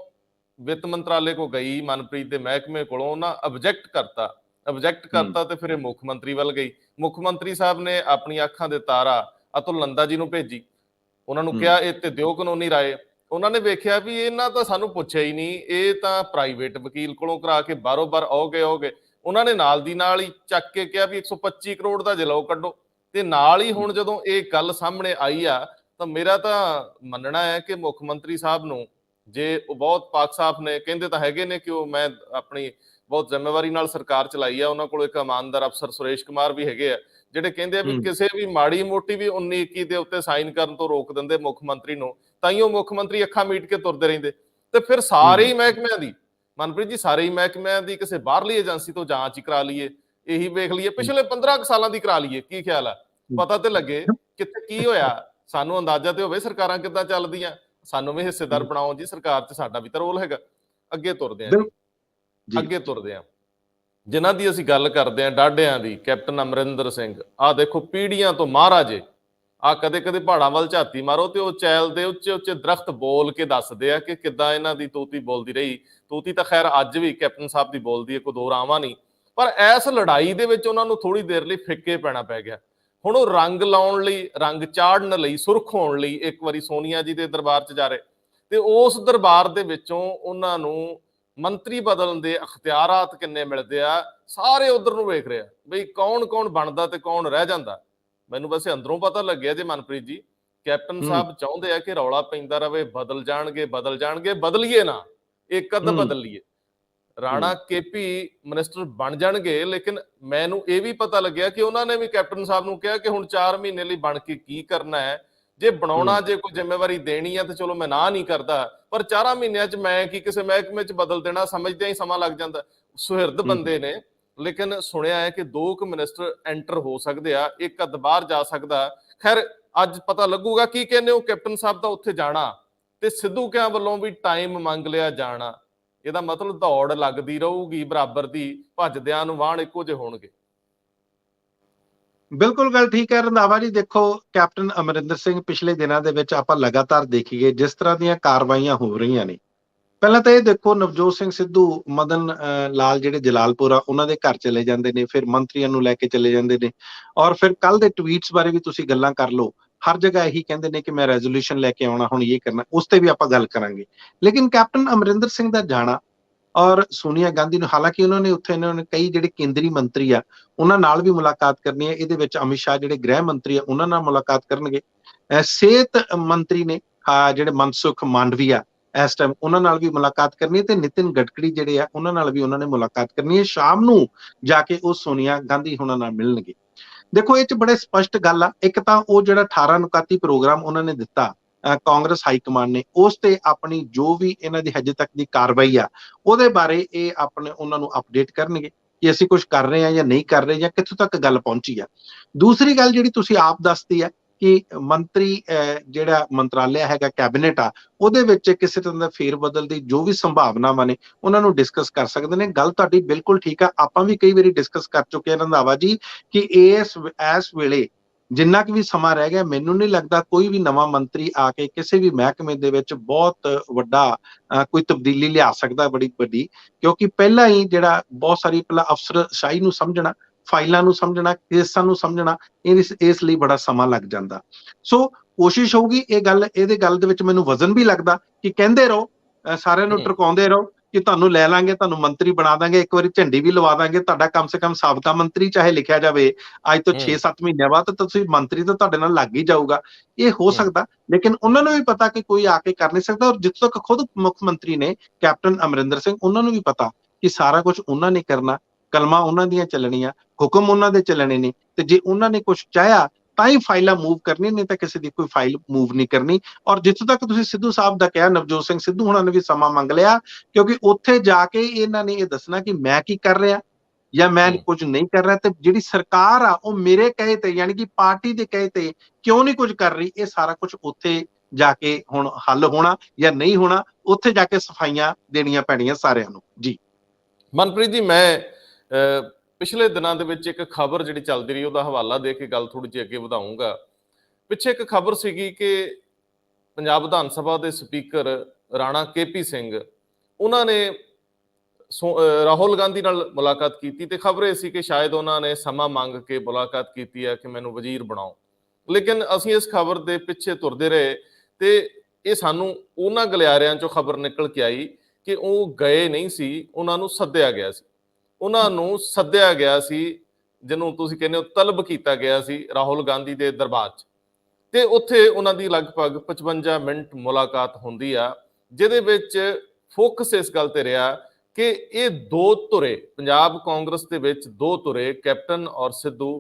ਵਿੱਤ ਮੰਤਰਾਲੇ ਕੋ ਗਈ, ਮਨਪ੍ਰੀਤ ਦੇ ਮਹਿਕਮੇ ਕੋਲੋਂ, ਉਹਨਾਂ ਆਬਜੈਕਟ ਕਰਤਾ ਤੇ ਫਿਰ ਇਹ ਮੁੱਖ ਮੰਤਰੀ ਵੱਲ ਗਈ। ਮੁੱਖ ਮੰਤਰੀ ਸਾਹਿਬ ਨੇ ਆਪਣੀ ਅੱਖਾਂ ਦੇ ਤਾਰਾ ਅਤੁਲ ਨੰਦਾ ਜੀ ਨੂੰ ਭੇਜੀ, ਉਹਨਾਂ ਨੂੰ ਕਿਹਾ ਇਹ ਤੇ ਦਿਓ ਕਾਨੂੰਨੀ ਰਾਏ। ਉਹਨਾਂ ਨੇ ਵੇਖਿਆ ਵੀ ਇਹਨਾਂ ਤਾਂ ਸਾਨੂੰ ਪੁੱਛਿਆ ਹੀ ਨਹੀਂ, ਇਹ ਤਾਂ ਪ੍ਰਾਈਵੇਟ ਵਕੀਲ ਕੋਲੋਂ ਕਰਾ ਕੇ ਬਾਰੋ ਬਾਰ ਆਓਗੇ। ਉਹਨਾਂ ਨੇ ਨਾਲ ਦੀ ਨਾਲ ਹੀ ਚੱਕ ਕੇ ਕਿਹਾ ਵੀ 125 ਕਰੋੜ ਦਾ ਜਲਾਓ ਕੱਢੋ। ਤੇ ਨਾਲ ਹੀ ਹੁਣ ਜਦੋਂ ਇਹ ਗੱਲ ਸਾਹਮਣੇ ਆਈ ਆ ਤਾਂ ਮੇਰਾ ਤਾਂ ਮੰਨਣਾ ਹੈ ਕਿ ਮੁੱਖ ਮੰਤਰੀ ਸਾਹਿਬ ਨੂੰ, ਜੇ ਉਹ ਬਹੁਤ ਪਾਕ ਸਾਫ ਨੇ, ਕਹਿੰਦੇ ਤਾਂ ਹੈਗੇ ਨੇ ਕਿ ਉਹ ਮੈਂ ਆਪਣੀ ਬਹੁਤ ਜ਼ਿੰਮੇਵਾਰੀ ਨਾਲ ਸਰਕਾਰ ਚਲਾਈ ਆ, ਉਹਨਾਂ ਕੋਲ ਇੱਕ ਇਮਾਨਦਾਰ ਅਫਸਰ ਸੁਰੇਸ਼ ਕੁਮਾਰ ਵੀ ਹੈਗੇ ਆ, ਜਿਹੜੇ ਕਹਿੰਦੇ ਆ ਵੀ ਕਿਸੇ ਵੀ ਮਾੜੀ ਮੋਟੀ ਵੀ 19-21 ਦੇ ਉੱਤੇ ਸਾਈਨ ਕਰਨ ਤੋਂ ਰੋਕ ਦਿੰਦੇ ਮੁੱਖ ਮੰਤਰੀ ਨੂੰ, ਤਾਂ ਹੀ ਉਹ ਮੁੱਖ ਮੰਤਰੀ ਅੱਖਾਂ ਮੀਟ ਕੇ ਤੁਰਦੇ ਰਹਿੰਦੇ। ਤੇ ਫਿਰ ਸਾਰੇ ਹੀ ਮਹਿਕਮਿਆਂ ਦੀ, ਮਨਪ੍ਰੀਤ ਜੀ, ਸਾਰੇ ਹੀ ਮਹਿਕਮਿਆਂ ਦੀ ਕਿਸੇ ਬਾਹਰਲੀ ਏਜੰਸੀ ਤੋਂ ਜਾਂਚ ਹੀ ਕਰਾ ਲਈਏ, ਇਹੀ ਵੇਖ ਲਈਏ, ਪਿਛਲੇ 15 ਸਾਲਾਂ ਦੀ ਕਰਾ ਲਈਏ, ਕੀ ਖਿਆਲ ਆ? ਪਤਾ ਤੇ ਲੱਗੇ ਕਿੱਥੇ ਕੀ ਹੋਇਆ, ਸਾਨੂੰ ਅੰਦਾਜ਼ਾ ਤੇ ਹੋਵੇ ਸਰਕਾਰਾਂ ਕਿੱਦਾਂ ਚੱਲਦੀਆਂ। ਸਾਨੂੰ ਵੀ ਹਿੱਸੇਦਾਰ ਬਣਾਓ ਜੀ, ਸਰਕਾਰ 'ਚ ਸਾਡਾ ਵੀ ਤਾਂ ਰੋਲ ਹੈਗਾ। ਅੱਗੇ ਤੁਰਦੇ ਆ ਜਿਨ੍ਹਾਂ ਦੀ ਅਸੀਂ ਗੱਲ ਕਰਦੇ ਹਾਂ, ਡਾਢਿਆਂ ਦੀ, ਕੈਪਟਨ ਅਮਰਿੰਦਰ ਸਿੰਘ। ਆਹ ਦੇਖੋ, ਪੀੜ੍ਹੀਆਂ ਤੋਂ ਮਹਾਰਾਜੇ, ਆ ਕਦੇ ਪਹਾੜਾਂ ਵੱਲ ਝਾਤੀ ਮਾਰੋ ਤੇ ਉਹ ਚੈਲ ਦੇ ਉੱਚੇ ਦਰਖਤ ਬੋਲ ਕੇ ਦੱਸਦੇ ਆ ਕਿ ਕਿੱਦਾਂ ਇਹਨਾਂ ਦੀ ਤੂਤੀ ਬੋਲਦੀ ਰਹੀ। ਤੂਤੀ ਤਾਂ ਖੈਰ ਅੱਜ ਵੀ ਕੈਪਟਨ ਸਾਹਿਬ ਦੀ ਬੋਲਦੀ ਹੈ, ਕੋਈ ਦੋ ਰਾਵਾਂ ਨਹੀਂ। ਪਰ ਇਸ ਲੜਾਈ ਦੇ ਵਿੱਚ ਉਹਨਾਂ ਨੂੰ ਥੋੜੀ ਦੇਰ ਲਈ ਫਿੱਕੇ ਪੈਣਾ ਪੈ ਗਿਆ। ਹੁਣ ਉਹ ਰੰਗ ਲਾਉਣ ਲਈ, ਰੰਗ ਚਾੜਨ ਲਈ, ਸੁਰਖ ਹੋਣ ਲਈ ਇੱਕ ਵਾਰੀ ਸੋਨੀਆ ਜੀ ਦੇ ਦਰਬਾਰ 'ਚ ਜਾ ਰਹੇ, ਤੇ ਉਸ ਦਰਬਾਰ ਦੇ ਵਿੱਚੋਂ ਉਹਨਾਂ ਨੂੰ ਮੰਤਰੀ ਬਦਲਣ ਦੇ ਅਖਤਿਆਰਾਤ ਕਿੰਨੇ ਮਿਲਦੇ ਆ, ਸਾਰੇ ਉਧਰ ਨੂੰ ਵੇਖ ਰਹੇ ਆ ਬਈ ਕੌਣ ਬਣਦਾ ਤੇ ਕੌਣ ਰਹਿ ਜਾਂਦਾ। ਮੈਨੂੰ ਵੈਸੇ ਅੰਦਰੋਂ ਪਤਾ ਲੱਗਿਆ ਜੇ ਮਨਪ੍ਰੀਤ ਜੀ, ਕੈਪਟਨ ਸਾਹਿਬ ਚਾਹੁੰਦੇ ਆ ਕਿ ਰੌਲਾ ਪੈਂਦਾ ਰਵੇ, ਬਦਲ ਜਾਣਗੇ, ਬਦਲੀਏ ਨਾ, ਇੱਕ ਅੱਧ ਬਦਲ ਲਈਏ। ਰਾਣਾ KP ਮਿਨਿਸਟਰ ਬਣ ਜਾਣਗੇ, ਲੇਕਿਨ ਮੈਨੂੰ ਇਹ ਵੀ ਪਤਾ ਲੱਗਿਆ ਕਿ ਉਹਨਾਂ ਨੇ ਵੀ ਕੈਪਟਨ ਸਾਹਿਬ ਨੂੰ ਕਿਹਾ ਕਿ ਹੁਣ 4 ਮਹੀਨੇ ਲਈ ਬਣ ਕੇ ਕੀ ਕਰਨਾ ਹੈ, ਜੇ ਬਣਾਉਣਾ, ਜੇ ਕੋਈ ਜ਼ਿੰਮੇਵਾਰੀ ਦੇਣੀ ਹੈ ਤੇ ਚਲੋ ਮੈਂ ਨਾ ਨਹੀਂ ਕਰਦਾ, ਪਰ 4 ਮਹੀਨਿਆਂ 'ਚ ਮੈਂ ਕੀ ਕਿਸੇ ਮਹਿਕਮੇ 'ਚ ਬਦਲ ਦੇਣਾ, ਸਮਝਦਿਆਂ ਹੀ ਸਮਾਂ ਲੱਗ ਜਾਂਦਾ। ਸੁਹਿਰਦ ਬੰਦੇ ਨੇ, ਲੇਕਿਨ ਸੁਣਿਆ ਹੈ ਕਿ 2 ਮਿਨਿਸਟਰ ਐਂਟਰ ਹੋ ਸਕਦੇ ਆ, ਇੱਕ ਅੱਧ ਬਾਹਰ ਜਾ ਸਕਦਾ। ਖੈਰ ਅੱਜ ਪਤਾ ਲੱਗੂਗਾ ਕੀ ਕਹਿੰਦੇ ਹੋ। ਕੈਪਟਨ ਸਾਹਿਬ ਦਾ ਉੱਥੇ ਜਾਣਾ ਤੇ ਸਿੱਧੂ ਕਿਆਂ ਵੱਲੋਂ ਵੀ ਟਾਈਮ ਮੰਗ ਲਿਆ ਜਾਣਾ, ਇਹਦਾ ਮਤਲਬ ਦੌੜ ਲੱਗਦੀ ਰਹੂਗੀ ਬਰਾਬਰ ਦੀ, ਭੱਜਦਿਆਂ ਨੂੰ ਵਾਹਣ ਇੱਕੋ ਜਿਹੇ ਹੋਣਗੇ। ਬਿਲਕੁਲ ਗੱਲ ਠੀਕ ਹੈ ਰੰਧਾਵਾ ਜੀ। ਦੇਖੋ, ਕੈਪਟਨ ਅਮਰਿੰਦਰ ਸਿੰਘ ਪਿਛਲੇ ਦਿਨਾਂ ਦੇ ਵਿੱਚ ਆਪਾਂ ਲਗਾਤਾਰ ਦੇਖੀਏ ਜਿਸ ਤਰ੍ਹਾਂ ਦੀਆਂ ਕਾਰਵਾਈਆਂ ਹੋ ਰਹੀਆਂ ਨੇ। ਪਹਿਲਾਂ ਤਾਂ ਇਹ ਦੇਖੋ, ਨਵਜੋਤ ਸਿੰਘ ਸਿੱਧੂ, ਮਦਨ ਲਾਲ ਜਿਹੜੇ ਜਲਾਲਪੁਰ ਆ, ਉਹਨਾਂ ਦੇ ਘਰ ਚਲੇ ਜਾਂਦੇ ਨੇ, ਫਿਰ ਮੰਤਰੀਆਂ ਨੂੰ ਲੈ ਕੇ ਚਲੇ ਜਾਂਦੇ ਨੇ, ਔਰ ਫਿਰ ਕੱਲ ਦੇ ਟਵੀਟਸ ਬਾਰੇ ਵੀ ਤੁਸੀਂ ਗੱਲਾਂ ਕਰ ਲਓ, ਹਰ ਜਗ੍ਹਾ ਇਹੀ ਕਹਿੰਦੇ ਨੇ ਕਿ ਮੈਂ ਰੈਜ਼ੋਲੂਸ਼ਨ ਲੈ ਕੇ ਆਉਣਾ, ਹੁਣ ਇਹ ਕਰਨਾ, ਉਸ ਤੇ ਵੀ ਆਪਾਂ ਗੱਲ ਕਰਾਂਗੇ। ਲੇਕਿਨ ਕੈਪਟਨ ਅਮਰਿੰਦਰ ਸਿੰਘ ਦਾ ਜਾਣਾ ਔਰ ਸੋਨੀਆ ਗਾਂਧੀ ਨੂੰ, ਹਾਲਾਂਕਿ ਉਹਨਾਂ ਨੇ ਉੱਥੇ ਕਈ ਜਿਹੜੇ ਕੇਂਦਰੀ ਮੰਤਰੀ ਆ ਉਹਨਾਂ ਨਾਲ ਵੀ ਮੁਲਾਕਾਤ ਕਰਨੀ ਹੈ। ਇਹਦੇ ਵਿੱਚ ਅਮਿਤ ਸ਼ਾਹ ਜਿਹੜੇ ਗ੍ਰਹਿ ਮੰਤਰੀ ਆ ਉਹਨਾਂ ਨਾਲ ਮੁਲਾਕਾਤ ਕਰਨਗੇ। ਸਿਹਤ ਮੰਤਰੀ ਨੇ ਜਿਹੜੇ ਮਨਸੁਖ ਮਾਂਡਵੀਆ ਇਸ ਟਾਈਮ, ਉਹਨਾਂ ਨਾਲ ਵੀ ਮੁਲਾਕਾਤ ਕਰਨੀ ਹੈ, ਤੇ ਨਿਤਿਨ ਗਡਕਰੀ ਜਿਹੜੇ ਆ ਉਹਨਾਂ ਨਾਲ ਵੀ ਉਹਨਾਂ ਨੇ ਮੁਲਾਕਾਤ ਕਰਨੀ ਹੈ। ਸ਼ਾਮ ਨੂੰ ਜਾ ਕੇ ਉਹ ਸੋਨੀਆ ਗਾਂਧੀ ਉਹਨਾਂ ਨਾਲ ਮਿਲਣਗੇ। ਦੇਖੋ, ਇਹ 'ਚ ਬੜੇ ਸਪਸ਼ਟ ਗੱਲ ਆ। ਇੱਕ ਤਾਂ ਉਹ ਜਿਹੜਾ 18 ਅਨੁਕਾਤੀ ਪ੍ਰੋਗਰਾਮ ਉਹਨਾਂ ਨੇ ਦਿੱਤਾ ਕਾਂਗਰਸ ਹਾਈ ਕਮਾਂਡ ਨੇ, ਉਸ ਤੇ ਆਪਣੀ ਜੋ ਵੀ ਇਹਨਾਂ ਦੀ ਹਜੇ ਤੱਕ ਦੀ ਕਾਰਵਾਈ ਆ ਉਹਦੇ ਬਾਰੇ ਇਹ ਉਹਨਾਂ ਨੂੰ ਅਪਡੇਟ ਕਰਨਗੇ ਕਿ ਅਸੀਂ ਕੁਝ ਕਰ ਰਹੇ ਹਾਂ ਜਾਂ ਨਹੀਂ ਕਰ ਰਹੇ, ਜਾਂ ਕਿੱਥੋਂ ਤੱਕ ਗੱਲ ਪਹੁੰਚੀ ਆ। ਦੂਸਰੀ ਗੱਲ ਜਿਹੜੀ ਤੁਸੀਂ ਆਪ ਦੱਸਦੀ ਆ ਕਿ ਮੰਤਰੀ ਜਿਹੜਾ ਮੰਤਰਾਲਿਆ ਹੈਗਾ, ਕੈਬਨਿਟ ਆ, ਉਹਦੇ ਵਿੱਚ ਕਿਸੇ ਤਰ੍ਹਾਂ ਦਾ ਫੇਰ ਬਦਲ ਦੀ ਜੋ ਵੀ ਸੰਭਾਵਨਾਵਾਂ ਨੇ ਉਹਨਾਂ ਨੂੰ ਡਿਸਕਸ ਕਰ ਸਕਦੇ ਨੇ। ਗੱਲ ਤੁਹਾਡੀ ਬਿਲਕੁਲ ਠੀਕ ਆ। ਆਪਾਂ ਵੀ ਕਈ ਵਾਰੀ ਡਿਸਕਸ ਕਰ ਚੁੱਕੇ ਹਾਂ ਰੰਧਾਵਾ ਜੀ ਕਿ ਇਸ ਵੇਲੇ ਜਿੰਨਾ ਕੁ ਵੀ ਸਮਾਂ ਰਹਿ ਗਿਆ, ਮੈਨੂੰ ਨਹੀਂ ਲੱਗਦਾ ਕੋਈ ਵੀ ਨਵਾਂ ਮੰਤਰੀ ਆ ਕੇ ਕਿਸੇ ਵੀ ਮਹਿਕਮੇ ਦੇ ਵਿੱਚ ਬਹੁਤ ਵੱਡਾ ਕੋਈ ਤਬਦੀਲੀ ਲਿਆ ਸਕਦਾ, ਬੜੀ ਵੱਡੀ, ਕਿਉਂਕਿ ਪਹਿਲਾਂ ਹੀ ਜਿਹੜਾ ਬਹੁਤ ਸਾਰੀ ਪਹਿਲਾਂ ਅਫਸਰਸ਼ਾਹੀ ਨੂੰ ਸਮਝਣਾ, ਫਾਈਲਾਂ ਨੂੰ ਸਮਝਣਾ, ਕੇਸਾਂ ਨੂੰ ਸਮਝਣਾ, ਇਸ ਲਈ ਬੜਾ ਸਮਾਂ ਲੱਗ ਜਾਂਦਾ। ਸੋ ਕੋਸ਼ਿਸ਼ ਹੋਊਗੀ ਇਹਦੇ ਗੱਲ ਦੇ ਵਿੱਚ ਮੈਨੂੰ ਵਜ਼ਨ ਵੀ ਲੱਗਦਾ ਕਿ ਕਹਿੰਦੇ ਰਹੋ, ਸਾਰਿਆਂ ਨੂੰ ਟਰਕਾਉਂਦੇ ਰਹੋ ਕਿ ਤੁਹਾਨੂੰ ਲੈ ਲਾਂਗੇ, ਤੁਹਾਨੂੰ ਮੰਤਰੀ ਬਣਾ ਦਾਂਗੇ, ਇੱਕ ਵਾਰੀ ਝੰਡੀ ਵੀ ਲਵਾ ਦਾਂਗੇ, ਤੁਹਾਡਾ ਕਮ ਸੇ ਕਮ ਸਾਬਕਾ ਮੰਤਰੀ ਚਾਹੇ ਲਿਖਿਆ ਜਾਵੇ ਅੱਜ ਤੋਂ 6-7 ਮਹੀਨਿਆਂ ਬਾਅਦ, ਤਾਂ ਤੁਸੀਂ ਮੰਤਰੀ ਤਾਂ ਤੁਹਾਡੇ ਨਾਲ ਲੱਗ ਹੀ ਜਾਊਗਾ। ਇਹ ਹੋ ਸਕਦਾ, ਲੇਕਿਨ ਉਹਨਾਂ ਨੂੰ ਵੀ ਪਤਾ ਕਿ ਕੋਈ ਆ ਕੇ ਕਰ ਨਹੀਂ ਸਕਦਾ। ਔਰ ਜਿੱਥੋਂ ਤੱਕ ਖੁਦ ਮੁੱਖ ਮੰਤਰੀ ਨੇ ਕੈਪਟਨ ਅਮਰਿੰਦਰ ਸਿੰਘ, ਉਹਨਾਂ ਨੂੰ ਵੀ ਪਤਾ ਕਿ ਸਾਰਾ ਕੁਝ ਉਹਨਾਂ ਨੇ ਕਰਨਾ, ਕਲਮਾਂ ਉਹਨਾਂ ਦੀਆਂ ਚੱਲਣੀਆਂ, ਹੁਕਮ ਉਹਨਾਂ ਦੇ ਚੱਲਣੇ ਨੇ, ਤੇ ਜੇ ਉਹਨਾਂ ਨੇ ਕੁਝ ਚਾਹਿਆ ਤਾਂ ਹੀ ਫਾਈਲਾਂ ਮੂਵ ਕਰਨੀ, ਨਹੀਂ ਤਾਂ ਕਿਸੇ ਦੀ ਕੋਈ ਫਾਈਲ ਮੂਵ ਨਹੀਂ ਕਰਨੀ। ਔਰ ਜਿੱਥੋਂ ਤੱਕ ਤੁਸੀਂ ਸਿੱਧੂ ਸਾਹਿਬ ਦਾ ਕਿਹਾ, ਨਵਜੋਤ ਸਿੰਘ ਸਿੱਧੂ ਹੁਣਾਂ ਨੇ ਵੀ ਸਮਾਂ ਮੰਗ ਲਿਆ, ਕਿਉਂਕਿ ਉੱਥੇ ਜਾ ਕੇ ਇਹਨਾਂ ਨੇ ਇਹ ਦੱਸਣਾ ਕਿ ਮੈਂ ਕੀ ਕਰ ਰਿਹਾ ਜਾਂ ਮੈਂ ਕੁਝ ਨਹੀਂ ਕਰ ਰਿਹਾ, ਤੇ ਜਿਹੜੀ ਸਰਕਾਰ ਆ ਉਹ ਮੇਰੇ ਕਹੇ ਤੇ, ਯਾਨੀ ਕਿ ਪਾਰਟੀ ਦੇ ਕਹੇ ਤੇ ਕਿਉਂ ਨਹੀਂ ਕੁਝ ਕਰ ਰਹੀ, ਇਹ ਸਾਰਾ ਕੁਝ ਉੱਥੇ ਜਾ ਕੇ ਹੁਣ ਹੱਲ ਹੋਣਾ ਜਾਂ ਨਹੀਂ ਹੋਣਾ, ਉੱਥੇ ਜਾ ਕੇ ਸਫਾਈਆਂ ਦੇਣੀਆਂ ਪੈਣੀਆਂ ਸਾਰਿਆਂ ਨੂੰ। ਜੀ ਮਨਪ੍ਰੀਤ ਜੀ, ਮੈਂ ਪਿਛਲੇ ਦਿਨਾਂ ਦੇ ਵਿੱਚ ਇੱਕ ਖਬਰ ਜਿਹੜੀ ਚੱਲਦੀ ਰਹੀ ਉਹਦਾ ਹਵਾਲਾ ਦੇ ਕੇ ਗੱਲ ਥੋੜੀ ਜਿਹੀ ਅੱਗੇ ਵਧਾਊਂਗਾ। ਪਿੱਛੇ ਇੱਕ ਖਬਰ ਸੀਗੀ ਕਿ ਪੰਜਾਬ ਵਿਧਾਨ ਸਭਾ ਦੇ ਸਪੀਕਰ ਰਾਣਾ KP ਸਿੰਘ, ਉਹਨਾਂ ਨੇ ਰਾਹੁਲ ਗਾਂਧੀ ਨਾਲ ਮੁਲਾਕਾਤ ਕੀਤੀ, ਤੇ ਖਬਰ ਇਹ ਸੀ ਕਿ ਸ਼ਾਇਦ ਉਹਨਾਂ ਨੇ ਸਮਾਂ ਮੰਗ ਕੇ ਮੁਲਾਕਾਤ ਕੀਤੀ ਹੈ ਕਿ ਮੈਨੂੰ ਵਜ਼ੀਰ ਬਣਾਓ। ਲੇਕਿਨ ਅਸੀਂ ਇਸ ਖਬਰ ਦੇ ਪਿੱਛੇ ਤੁਰਦੇ ਰਹੇ ਤੇ ਇਹ ਸਾਨੂੰ ਉਹਨਾਂ ਗਲਿਆਰਿਆਂ ਚੋਂ ਖਬਰ ਨਿਕਲ ਕੇ ਆਈ ਕਿ ਉਹ ਗਏ ਨਹੀਂ ਸੀ, ਉਹਨਾਂ ਨੂੰ ਸੱਦਿਆ ਗਿਆ ਸੀ। ਉਹਨਾਂ ਨੂੰ ਸੱਦਿਆ ਗਿਆ ਸੀ, ਜਿਹਨੂੰ ਤੁਸੀਂ ਕਹਿੰਦੇ ਹੋ ਤਲਬ ਕੀਤਾ ਗਿਆ ਸੀ ਰਾਹੁਲ ਗਾਂਧੀ ਦੇ ਦਰਬਾਰ 'ਚ, ਤੇ ਉੱਥੇ ਉਹਨਾਂ ਦੀ ਲਗਭਗ 55 ਮਿੰਟ ਮੁਲਾਕਾਤ ਹੁੰਦੀ ਆ, ਜਿਹਦੇ ਵਿੱਚ ਫੋਕਸ ਇਸ ਗੱਲ ਤੇ ਰਿਹਾ ਕਿ ਇਹ ਦੋ ਧੁਰੇ, ਪੰਜਾਬ ਕਾਂਗਰਸ ਦੇ ਵਿੱਚ ਦੋ ਧੁਰੇ, ਕੈਪਟਨ ਔਰ ਸਿੱਧੂ,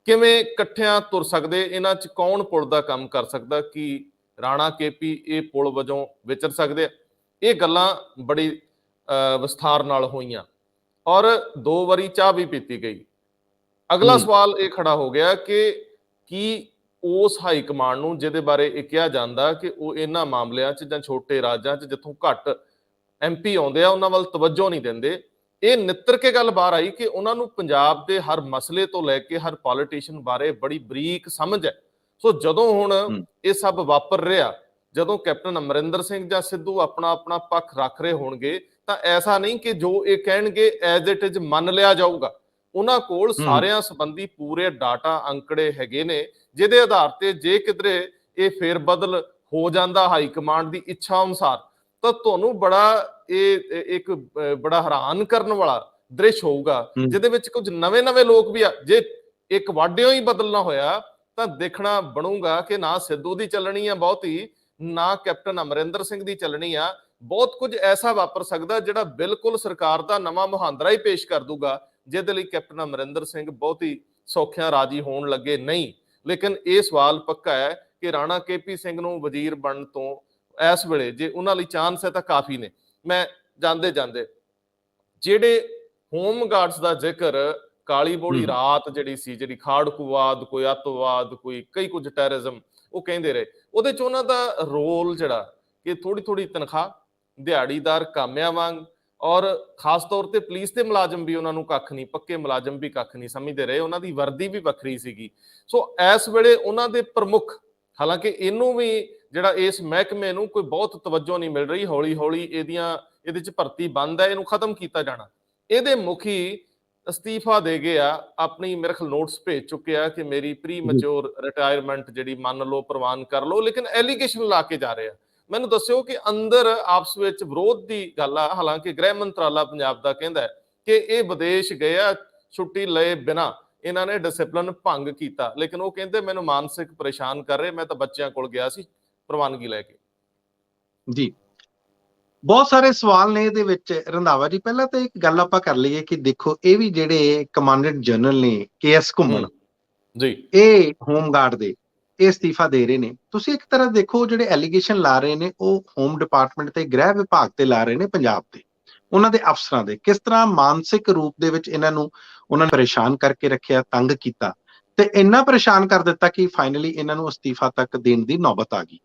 ਕਿਵੇਂ ਇਕੱਠਿਆਂ ਤੁਰ ਸਕਦੇ, ਇਹਨਾਂ 'ਚ ਕੌਣ ਪੁਲ ਦਾ ਕੰਮ ਕਰ ਸਕਦਾ, ਕਿ ਰਾਣਾ KP ਇਹ ਪੁਲ ਵਜੋਂ ਵਿਚਰ ਸਕਦੇ ਆ। ਇਹ ਗੱਲਾਂ ਬੜੀ ਵਿਸਥਾਰ ਨਾਲ ਹੋਈਆਂ ਔਰ 2 ਵਾਰੀ ਚਾਹ ਵੀ ਪੀਤੀ ਗਈ। ਅਗਲਾ ਸਵਾਲ ਇਹ ਖੜਾ ਹੋ ਗਿਆ ਕਿ ਕੀ ਉਸ ਹਾਈ ਕਮਾਂਡ ਨੂੰ, ਜਿਹਦੇ ਬਾਰੇ ਇਹ ਕਿਹਾ ਜਾਂਦਾ ਕਿ ਉਹ ਇਹਨਾਂ ਮਾਮਲਿਆਂ 'ਚ ਜਾਂ ਛੋਟੇ ਰਾਜਾਂ 'ਚ ਜਿੱਥੋਂ ਘੱਟ MP ਆਉਂਦੇ ਆ ਉਹਨਾਂ ਵੱਲ ਤਵੱਜੋ ਨਹੀਂ ਦਿੰਦੇ, ਇਹ ਨਿੱਤਰ ਕੇ ਗੱਲ ਬਾਹਰ ਆਈ ਕਿ ਉਹਨਾਂ ਨੂੰ ਪੰਜਾਬ ਦੇ ਹਰ ਮਸਲੇ ਤੋਂ ਲੈ ਕੇ ਹਰ ਪੋਲੀਟੀਸ਼ੀਅਨ ਬਾਰੇ ਬੜੀ ਬਰੀਕ ਸਮਝ ਹੈ। ਸੋ ਜਦੋਂ ਹੁਣ ਇਹ ਸਭ ਵਾਪਰ ਰਿਹਾ, ਜਦੋਂ ਕੈਪਟਨ ਅਮਰਿੰਦਰ ਸਿੰਘ ਜਾਂ ਸਿੱਧੂ ਆਪਣਾ ਆਪਣਾ ਪੱਖ ਰੱਖ ਰਹੇ ਹੋਣਗੇ, ਤਾਂ ਐਸਾ ਨਹੀਂ ਕਿ ਜੋ ਇਹ ਕਹਿਣਗੇ ਐਜ਼ ਇਟ ਇਜ਼ ਮੰਨ ਲਿਆ ਜਾਊਗਾ। ਉਹਨਾਂ ਕੋਲ ਸਾਰਿਆਂ ਸੰਬੰਧੀ ਪੂਰੇ ਡਾਟਾ ਅੰਕੜੇ ਹੈਗੇ ਨੇ, ਜਿਹਦੇ ਆਧਾਰ ਤੇ ਜੇ ਕਿਧਰੇ ਇਹ ਫੇਰ ਬਦਲ ਹੋ ਜਾਂਦਾ ਹਾਈ ਕਮਾਂਡ ਦੀ ਇੱਛਾ ਅਨੁਸਾਰ, ਤਾਂ ਤੁਹਾਨੂੰ ਇੱਕ ਬੜਾ ਹੈਰਾਨ ਕਰਨ ਵਾਲਾ ਦ੍ਰਿਸ਼ ਹੋਊਗਾ, ਜਿਹਦੇ ਵਿੱਚ ਕੁਝ ਨਵੇਂ ਲੋਕ ਵੀ ਆ। ਜੇ ਇੱਕ ਵਾਢਿਓ ਹੀ ਬਦਲਣਾ ਹੋਇਆ ਤਾਂ ਦੇਖਣਾ ਬਣੂਗਾ ਕਿ ਨਾ ਸਿੱਧੂ ਦੀ ਚੱਲਣੀ ਆ ਬਹੁਤੀ, ਨਾ ਕੈਪਟਨ ਅਮਰਿੰਦਰ ਸਿੰਘ ਦੀ ਚੱਲਣੀ ਆ। ਬਹੁਤ ਕੁਝ ਐਸਾ ਵਾਪਰ ਸਕਦਾ ਜਿਹੜਾ ਬਿਲਕੁਲ ਸਰਕਾਰ ਦਾ ਨਵਾਂ ਮੁਹਾਂਦਰਾ ਹੀ ਪੇਸ਼ ਕਰ ਦੂਗਾ, ਜਿਹਦੇ ਲਈ ਕੈਪਟਨ ਅਮਰਿੰਦਰ ਸਿੰਘ ਬਹੁਤੀ ਸੌਖਿਆਂ ਰਾਜੀ ਹੋਣ ਲੱਗੇ ਨਹੀਂ। ਲੇਕਿਨ ਇਹ ਸਵਾਲ ਪੱਕਾ ਹੈ ਕਿ ਰਾਣਾ KP ਸਿੰਘ ਨੂੰ ਵਜ਼ੀਰ ਬਣਨ ਤੋਂ ਇਸ ਵੇਲੇ ਜੇ ਉਹਨਾਂ ਲਈ ਚਾਂਸ ਹੈ ਤਾਂ ਕਾਫੀ ਨੇ। ਮੈਂ ਜਾਂਦੇ ਜਿਹੜੇ ਹੋਮ ਗਾਰਡਸ ਦਾ ਜ਼ਿਕਰ, ਕਾਲੀ ਬੋਲੀ ਰਾਤ ਜਿਹੜੀ ਸੀ, ਜਿਹੜੀ ਖਾੜਕੂਵਾਦ, ਕੋਈ ਅੱਤਵਾਦ, ਕੋਈ ਕਈ ਕੁਝ ਟੈਰਰਿਜ਼ਮ, ਉਹ ਕਹਿੰਦੇ ਰਹੇ, ਉਹਦੇ ਚ ਉਹਨਾਂ ਦਾ ਰੋਲ ਜਿਹੜਾ ਕਿ ਥੋੜੀ ਤਨਖਾਹ, ਦਿਹਾੜੀਦਾਰ ਕਾਮਿਆਂ ਵਾਂਗ, ਔਰ ਖਾਸ ਤੌਰ ਤੇ ਪੁਲਿਸ ਦੇ ਮੁਲਾਜ਼ਮ ਵੀ ਉਹਨਾਂ ਨੂੰ ਕੱਖ ਨਹੀਂ, ਪੱਕੇ ਮੁਲਾਜ਼ਮ ਵੀ ਕੱਖ ਨਹੀਂ ਸਮਝਦੇ ਰਹੇ, ਉਹਨਾਂ ਦੀ ਵਰਦੀ ਵੀ ਵੱਖਰੀ ਸੀਗੀ। ਸੋ ਇਸ ਵੇਲੇ ਉਹਨਾਂ ਦੇ ਪ੍ਰਮੁੱਖ, ਹਾਲਾਂਕਿ ਇਹਨੂੰ ਵੀ ਜਿਹੜਾ ਇਸ ਮਹਿਕਮੇ ਨੂੰ ਕੋਈ ਬਹੁਤ ਤਵੱਜੋ ਨਹੀਂ ਮਿਲ ਰਹੀ, ਹੌਲੀ ਇਹਦੇ ਚ ਭਰਤੀ ਬੰਦ ਹੈ, ਇਹਨੂੰ ਖਤਮ ਕੀਤਾ ਜਾਣਾ। ਇਹਦੇ ਮੁਖੀ ਅਸਤੀਫਾ ਦੇ ਗਏ ਆ, ਆਪਣੀ ਮੇਰੇ ਖਿਆਲ ਨੋਟਿਸ ਭੇਜ ਚੁੱਕੇ ਆ ਕਿ ਮੇਰੀ ਪ੍ਰੀ ਮੈਚੁਰ ਰਿਟਾਇਰਮੈਂਟ ਜਿਹੜੀ ਮੰਨ ਲਓ, ਪ੍ਰਵਾਨ ਕਰ ਲਓ, ਲੇਕਿਨ ਐਲੀਗੇਸ਼ਨ ਲਾ ਕੇ ਜਾ ਰਹੇ ਆ। ਮੈਨੂੰ ਦੱਸਿਓ ਕਿ ਅੰਦਰ ਆਪਸ ਵਿੱਚ ਵਿਰੋਧ ਦੀ ਗੱਲ ਆ। ਹਾਲਾਂਕਿ ਗ੍ਰਹਿ ਮੰਤਰਾਲਾ ਪੰਜਾਬ ਦਾ ਕਹਿੰਦਾ ਕਿ ਇਹ ਵਿਦੇਸ਼ ਗਏ ਆ ਛੁੱਟੀ ਲਏ ਬਿਨਾਂ, ਇਹਨਾਂ ਨੇ ਡਿਸਪਲਿਨ ਭੰਗ ਕੀਤਾ, ਲੇਕਿਨ ਉਹ ਕਹਿੰਦੇ ਮੈਨੂੰ ਮਾਨਸਿਕ ਪਰੇਸ਼ਾਨ ਕਰ ਰਹੇ, ਮੈਂ ਤਾਂ ਬੱਚਿਆਂ ਕੋਲ ਗਿਆ ਸੀ ਪ੍ਰਵਾਨਗੀ ਲੈ ਕੇ। ਜੀ ਬਹੁਤ ਸਾਰੇ ਸਵਾਲ ਨੇ ਇਹਦੇ ਵਿੱਚ ਰੰਧਾਵਾ ਜੀ। ਪਹਿਲਾਂ ਤਾਂ ਇੱਕ ਗੱਲ ਆਪਾਂ ਕਰ ਲਈਏ ਕਿ ਦੇਖੋ, ਇਹ ਵੀ ਜਿਹੜੇ ਕਮਾਂਡੈਂਟ ਜਨਰਲ ਨੇ KS ਘੁੰਮਣ ਜੀ, ਇਹ ਹੋਮਗਾਰਡ ਦੇ, ਇਹ ਅਸਤੀਫਾ ਦੇ ਰਹੇ ਨੇ। ਤੁਸੀਂ ਇੱਕ ਤਰ੍ਹਾਂ ਦੇਖੋ, ਜਿਹੜੇ ਐਲੀਗੇਸ਼ਨ ਲਾ ਰਹੇ ਨੇ ਉਹ ਹੋਮ ਡਿਪਾਰਟਮੈਂਟ ਤੇ ਗ੍ਰਹਿ ਵਿਭਾਗ ਤੇ ਲਾ ਰਹੇ ਨੇ, ਪੰਜਾਬ ਦੇ ਉਹਨਾਂ ਦੇ ਅਫਸਰਾਂ ਦੇ, ਕਿਸ ਤਰ੍ਹਾਂ ਮਾਨਸਿਕ ਰੂਪ ਦੇ ਵਿੱਚ ਉਹਨਾਂ ਨੂੰ ਪਰੇਸ਼ਾਨ ਕਰਕੇ ਰੱਖਿਆ, ਤੰਗ ਕੀਤਾ, ਤੇ ਇੰਨਾ ਪਰੇਸ਼ਾਨ ਕਰ ਦਿੱਤਾ ਕਿ ਫਾਈਨਲੀ ਇਹਨਾਂ ਨੂੰ ਅਸਤੀਫਾ ਤੱਕ ਦੇਣ ਦੀ ਨੌਬਤ ਆ ਗਈ।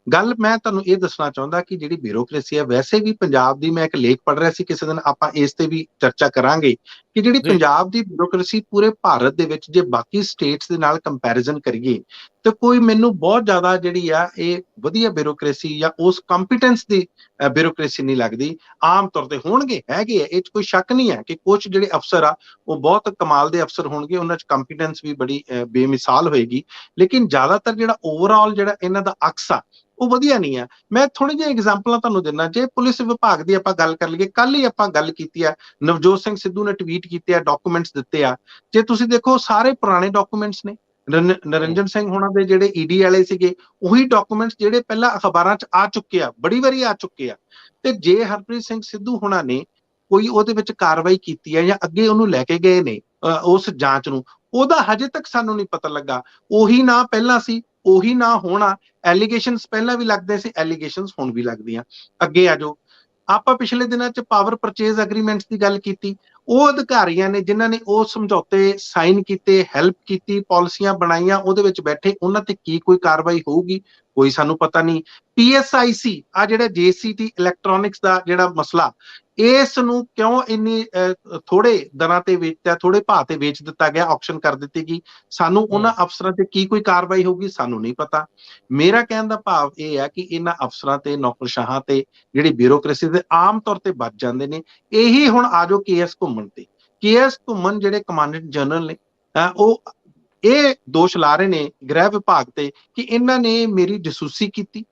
ਗੱਲ ਮੈਂ ਤੁਹਾਨੂੰ ਇਹ ਦੱਸਣਾ ਚਾਹੁੰਦਾ ਕਿ ਜਿਹੜੀ ਬਿਊਰੋਕ੍ਰੇਸੀ ਹੈ, ਵੈਸੇ ਵੀ ਪੰਜਾਬ ਦੀ, ਮੈਂ ਇੱਕ ਲੇਖ ਪੜ੍ਹ ਰਿਹਾ ਸੀ ਕਿਸੇ ਦਿਨ, ਆਪਾਂ ਇਸ ਤੇ ਵੀ ਚਰਚਾ ਕਰਾਂਗੇ ਕਿ ਜਿਹੜੀ ਪੰਜਾਬ ਦੀ ਬਿਊਰੋਕ੍ਰੇਸੀ ਪੂਰੇ ਭਾਰਤ ਦੇ ਵਿੱਚ ਜੇ ਬਾਕੀ ਸਟੇਟਸ ਦੇ ਨਾਲ ਕੰਪੈਰੀਜ਼ਨ ਕਰੀਏ ਤੇ ਕੋਈ ਮੈਨੂੰ ਬਹੁਤ ਜ਼ਿਆਦਾ ਜਿਹੜੀ ਆ ਇਹ ਵਧੀਆ ਬਿਊਰੋਕ੍ਰੇਸੀ ਜਾਂ ਉਸ ਕੰਪੀਟੈਂਸ ਦੀ ਬਿਊਰੋਕ੍ਰੇਸੀ ਨਹੀਂ ਲੱਗਦੀ। ਆਮ ਤੌਰ ਤੇ ਹੋਣਗੇ, ਹੈਗੇ ਆ, ਇਹ 'ਚ ਕੋਈ ਸ਼ੱਕ ਨਹੀਂ ਹੈ ਕਿ ਕੁਝ ਜਿਹੜੇ ਅਫਸਰ ਆ ਉਹ ਬਹੁਤ ਕਮਾਲ ਦੇ ਅਫਸਰ ਹੋਣਗੇ, ਉਹਨਾਂ 'ਚ ਕੰਪੀਟੈਂਸ ਵੀ ਬੜੀ ਬੇਮਿਸਾਲ ਹੋਏਗੀ, ਲੇਕਿਨ ਜ਼ਿਆਦਾਤਰ ਜਿਹੜਾ ਓਵਰਆਲ ਜਿਹੜਾ ਇਹਨਾਂ ਦਾ ਅਕਸ ਆ ਉਹ ਵਧੀਆ ਨਹੀਂ ਆ। ਮੈਂ ਥੋੜੀ ਜਿਹੀ ਐਗਜ਼ਾਮਪਲਾਂ ਤੁਹਾਨੂੰ ਦਿੰਦਾ। ਜੇ ਪੁਲਿਸ ਵਿਭਾਗ ਦੀ ਆਪਾਂ ਗੱਲ ਕਰ ਲਈਏ, ਕੱਲ ਹੀ ਆਪਾਂ ਗੱਲ ਕੀਤੀ ਆ, ਨਵਜੋਤ ਸਿੰਘ ਸਿੱਧੂ ਨੇ ਟਵੀਟ ਕੀਤੇ ਆ, ਡਾਕੂਮੈਂਟਸ ਦਿੱਤੇ ਆ। ਜੇ ਤੁਸੀਂ ਦੇਖੋ ਸਾਰੇ ਪੁਰਾਣੇ ਡਾਕੂਮੈਂਟਸ ਨੇ। ਨਰਿੰਜਨ ਸਿੰਘ ਹੋਣਾ ਦੇ ਜਿਹੜੇ ਈਡੀ ਵਾਲੇ ਸੀਗੇ, ਉਹੀ ਡਾਕੂਮੈਂਟਸ ਜਿਹੜੇ ਪਹਿਲਾਂ ਅਖਬਾਰਾਂ 'ਚ ਆ ਚੁੱਕੇ ਆ, ਬੜੀ ਵਾਰੀ ਆ ਚੁੱਕੇ ਆ। ਤੇ ਜੇ ਹਰਪ੍ਰੀਤ ਸਿੰਘ ਸਿੱਧੂ ਹੋਣਾ ਨੇ ਕੋਈ ਉਹਦੇ ਵਿੱਚ ਕਾਰਵਾਈ ਕੀਤੀ ਹੈ ਜਾਂ ਅੱਗੇ ਉਹਨੂੰ ਲੈ ਕੇ ਗਏ ਨੇ ਉਸ ਜਾਂਚ ਨੂੰ, ਉਹਦਾ ਹਜੇ ਤੱਕ ਸਾਨੂੰ ਨਹੀਂ ਪਤਾ ਲੱਗਾ। ਉਹੀ ਨਾ ਪਹਿਲਾਂ ਸੀ, ਉਹੀ ਨਾ ਹੋਣਾ। ਐਲੀਗੇਸ਼ਨਸ ਪਹਿਲਾਂ ਵੀ ਲੱਗਦੇ ਸੀ, ਐਲੀਗੇਸ਼ਨਸ ਹੁਣ ਵੀ ਲੱਗਦੀਆਂ। ਅੱਗੇ ਆ ਜਾਓ, ਆਪਾਂ ਪਿਛਲੇ ਦਿਨਾਂ 'ਚ ਪਾਵਰ ਪਰਚੇਜ਼ ਐਗਰੀਮੈਂਟਸ ਦੀ ਗੱਲ ਕੀਤੀ। ਉਹ ਅਧਿਕਾਰੀਆਂ ਨੇ ਜਿਨ੍ਹਾਂ ਨੇ ਉਹ ਸਮਝੌਤੇ ਸਾਈਨ ਕੀਤੇ, ਹੈਲਪ ਕੀਤੀ, ਪਾਲਿਸੀਆਂ ਬਣਾਈਆਂ, ਉਹਦੇ ਵਿੱਚ ਬੈਠੇ, ਉਹਨਾਂ ਤੇ ਕੀ ਕੋਈ ਕਾਰਵਾਈ ਹੋਊਗੀ? ਕੋਈ ਸਾਨੂੰ ਪਤਾ ਨਹੀਂ। PSIC ਆ ਜਿਹੜਾ JCT ਇਲੈਕਟ੍ਰੋਨਿਕਸ ਦਾ ਜਿਹੜਾ ਮਸਲਾ, ਇਸ ਨੂੰ ਕਿਉਂ ਇੰਨੀ ਥੋੜੇ ਦਰਾਂ ਤੇ ਵੇਚਿਆ, ਥੋੜੇ ਭਾਅ ਤੇ ਵੇਚ ਦਿੱਤਾ ਗਿਆ, ਆਕਸ਼ਨ ਕਰ ਦਿੱਤੀ ਗਈ? ਸਾਨੂੰ ਉਹਨਾਂ ਅਫਸਰਾਂ ਤੇ ਕੀ ਕੋਈ ਕਾਰਵਾਈ ਹੋਊਗੀ? ਸਾਨੂੰ ਨਹੀਂ ਪਤਾ। ਮੇਰਾ ਕਹਿਣ ਦਾ ਭਾਵ ਇਹ ਹੈ ਕਿ ਇਹਨਾਂ ਅਫਸਰਾਂ ਤੇ, ਨੌਕਰਸ਼ਾਹਾਂ ਤੇ, ਜਿਹੜੀ ਬਿਊਰੋਕ੍ਰੇਸੀ ਦੇ ਆਮ ਤੌਰ ਤੇ ਬਚ ਜਾਂਦੇ ਨੇ। ਇਹੀ ਹੁਣ ਆ ਜਾਓ KS ਘੁੰਮਣ ਤੇ। KS ਘੁੰਮਣ ਜਿਹੜੇ ਕਮਾਂਡੈਂਟ ਜਨਰਲ ਨੇ, ਉਹ ਇਹ ਦੋਸ਼ ਲਾ ਰਹੇ ਨੇ ਗ੍ਰਹਿ ਵਿਭਾਗ ਤੇ ਕਿ ਇਹਨਾਂ ਨੇ ਮੇਰੀ ਜਸੂਸੀ ਕੀਤੀ,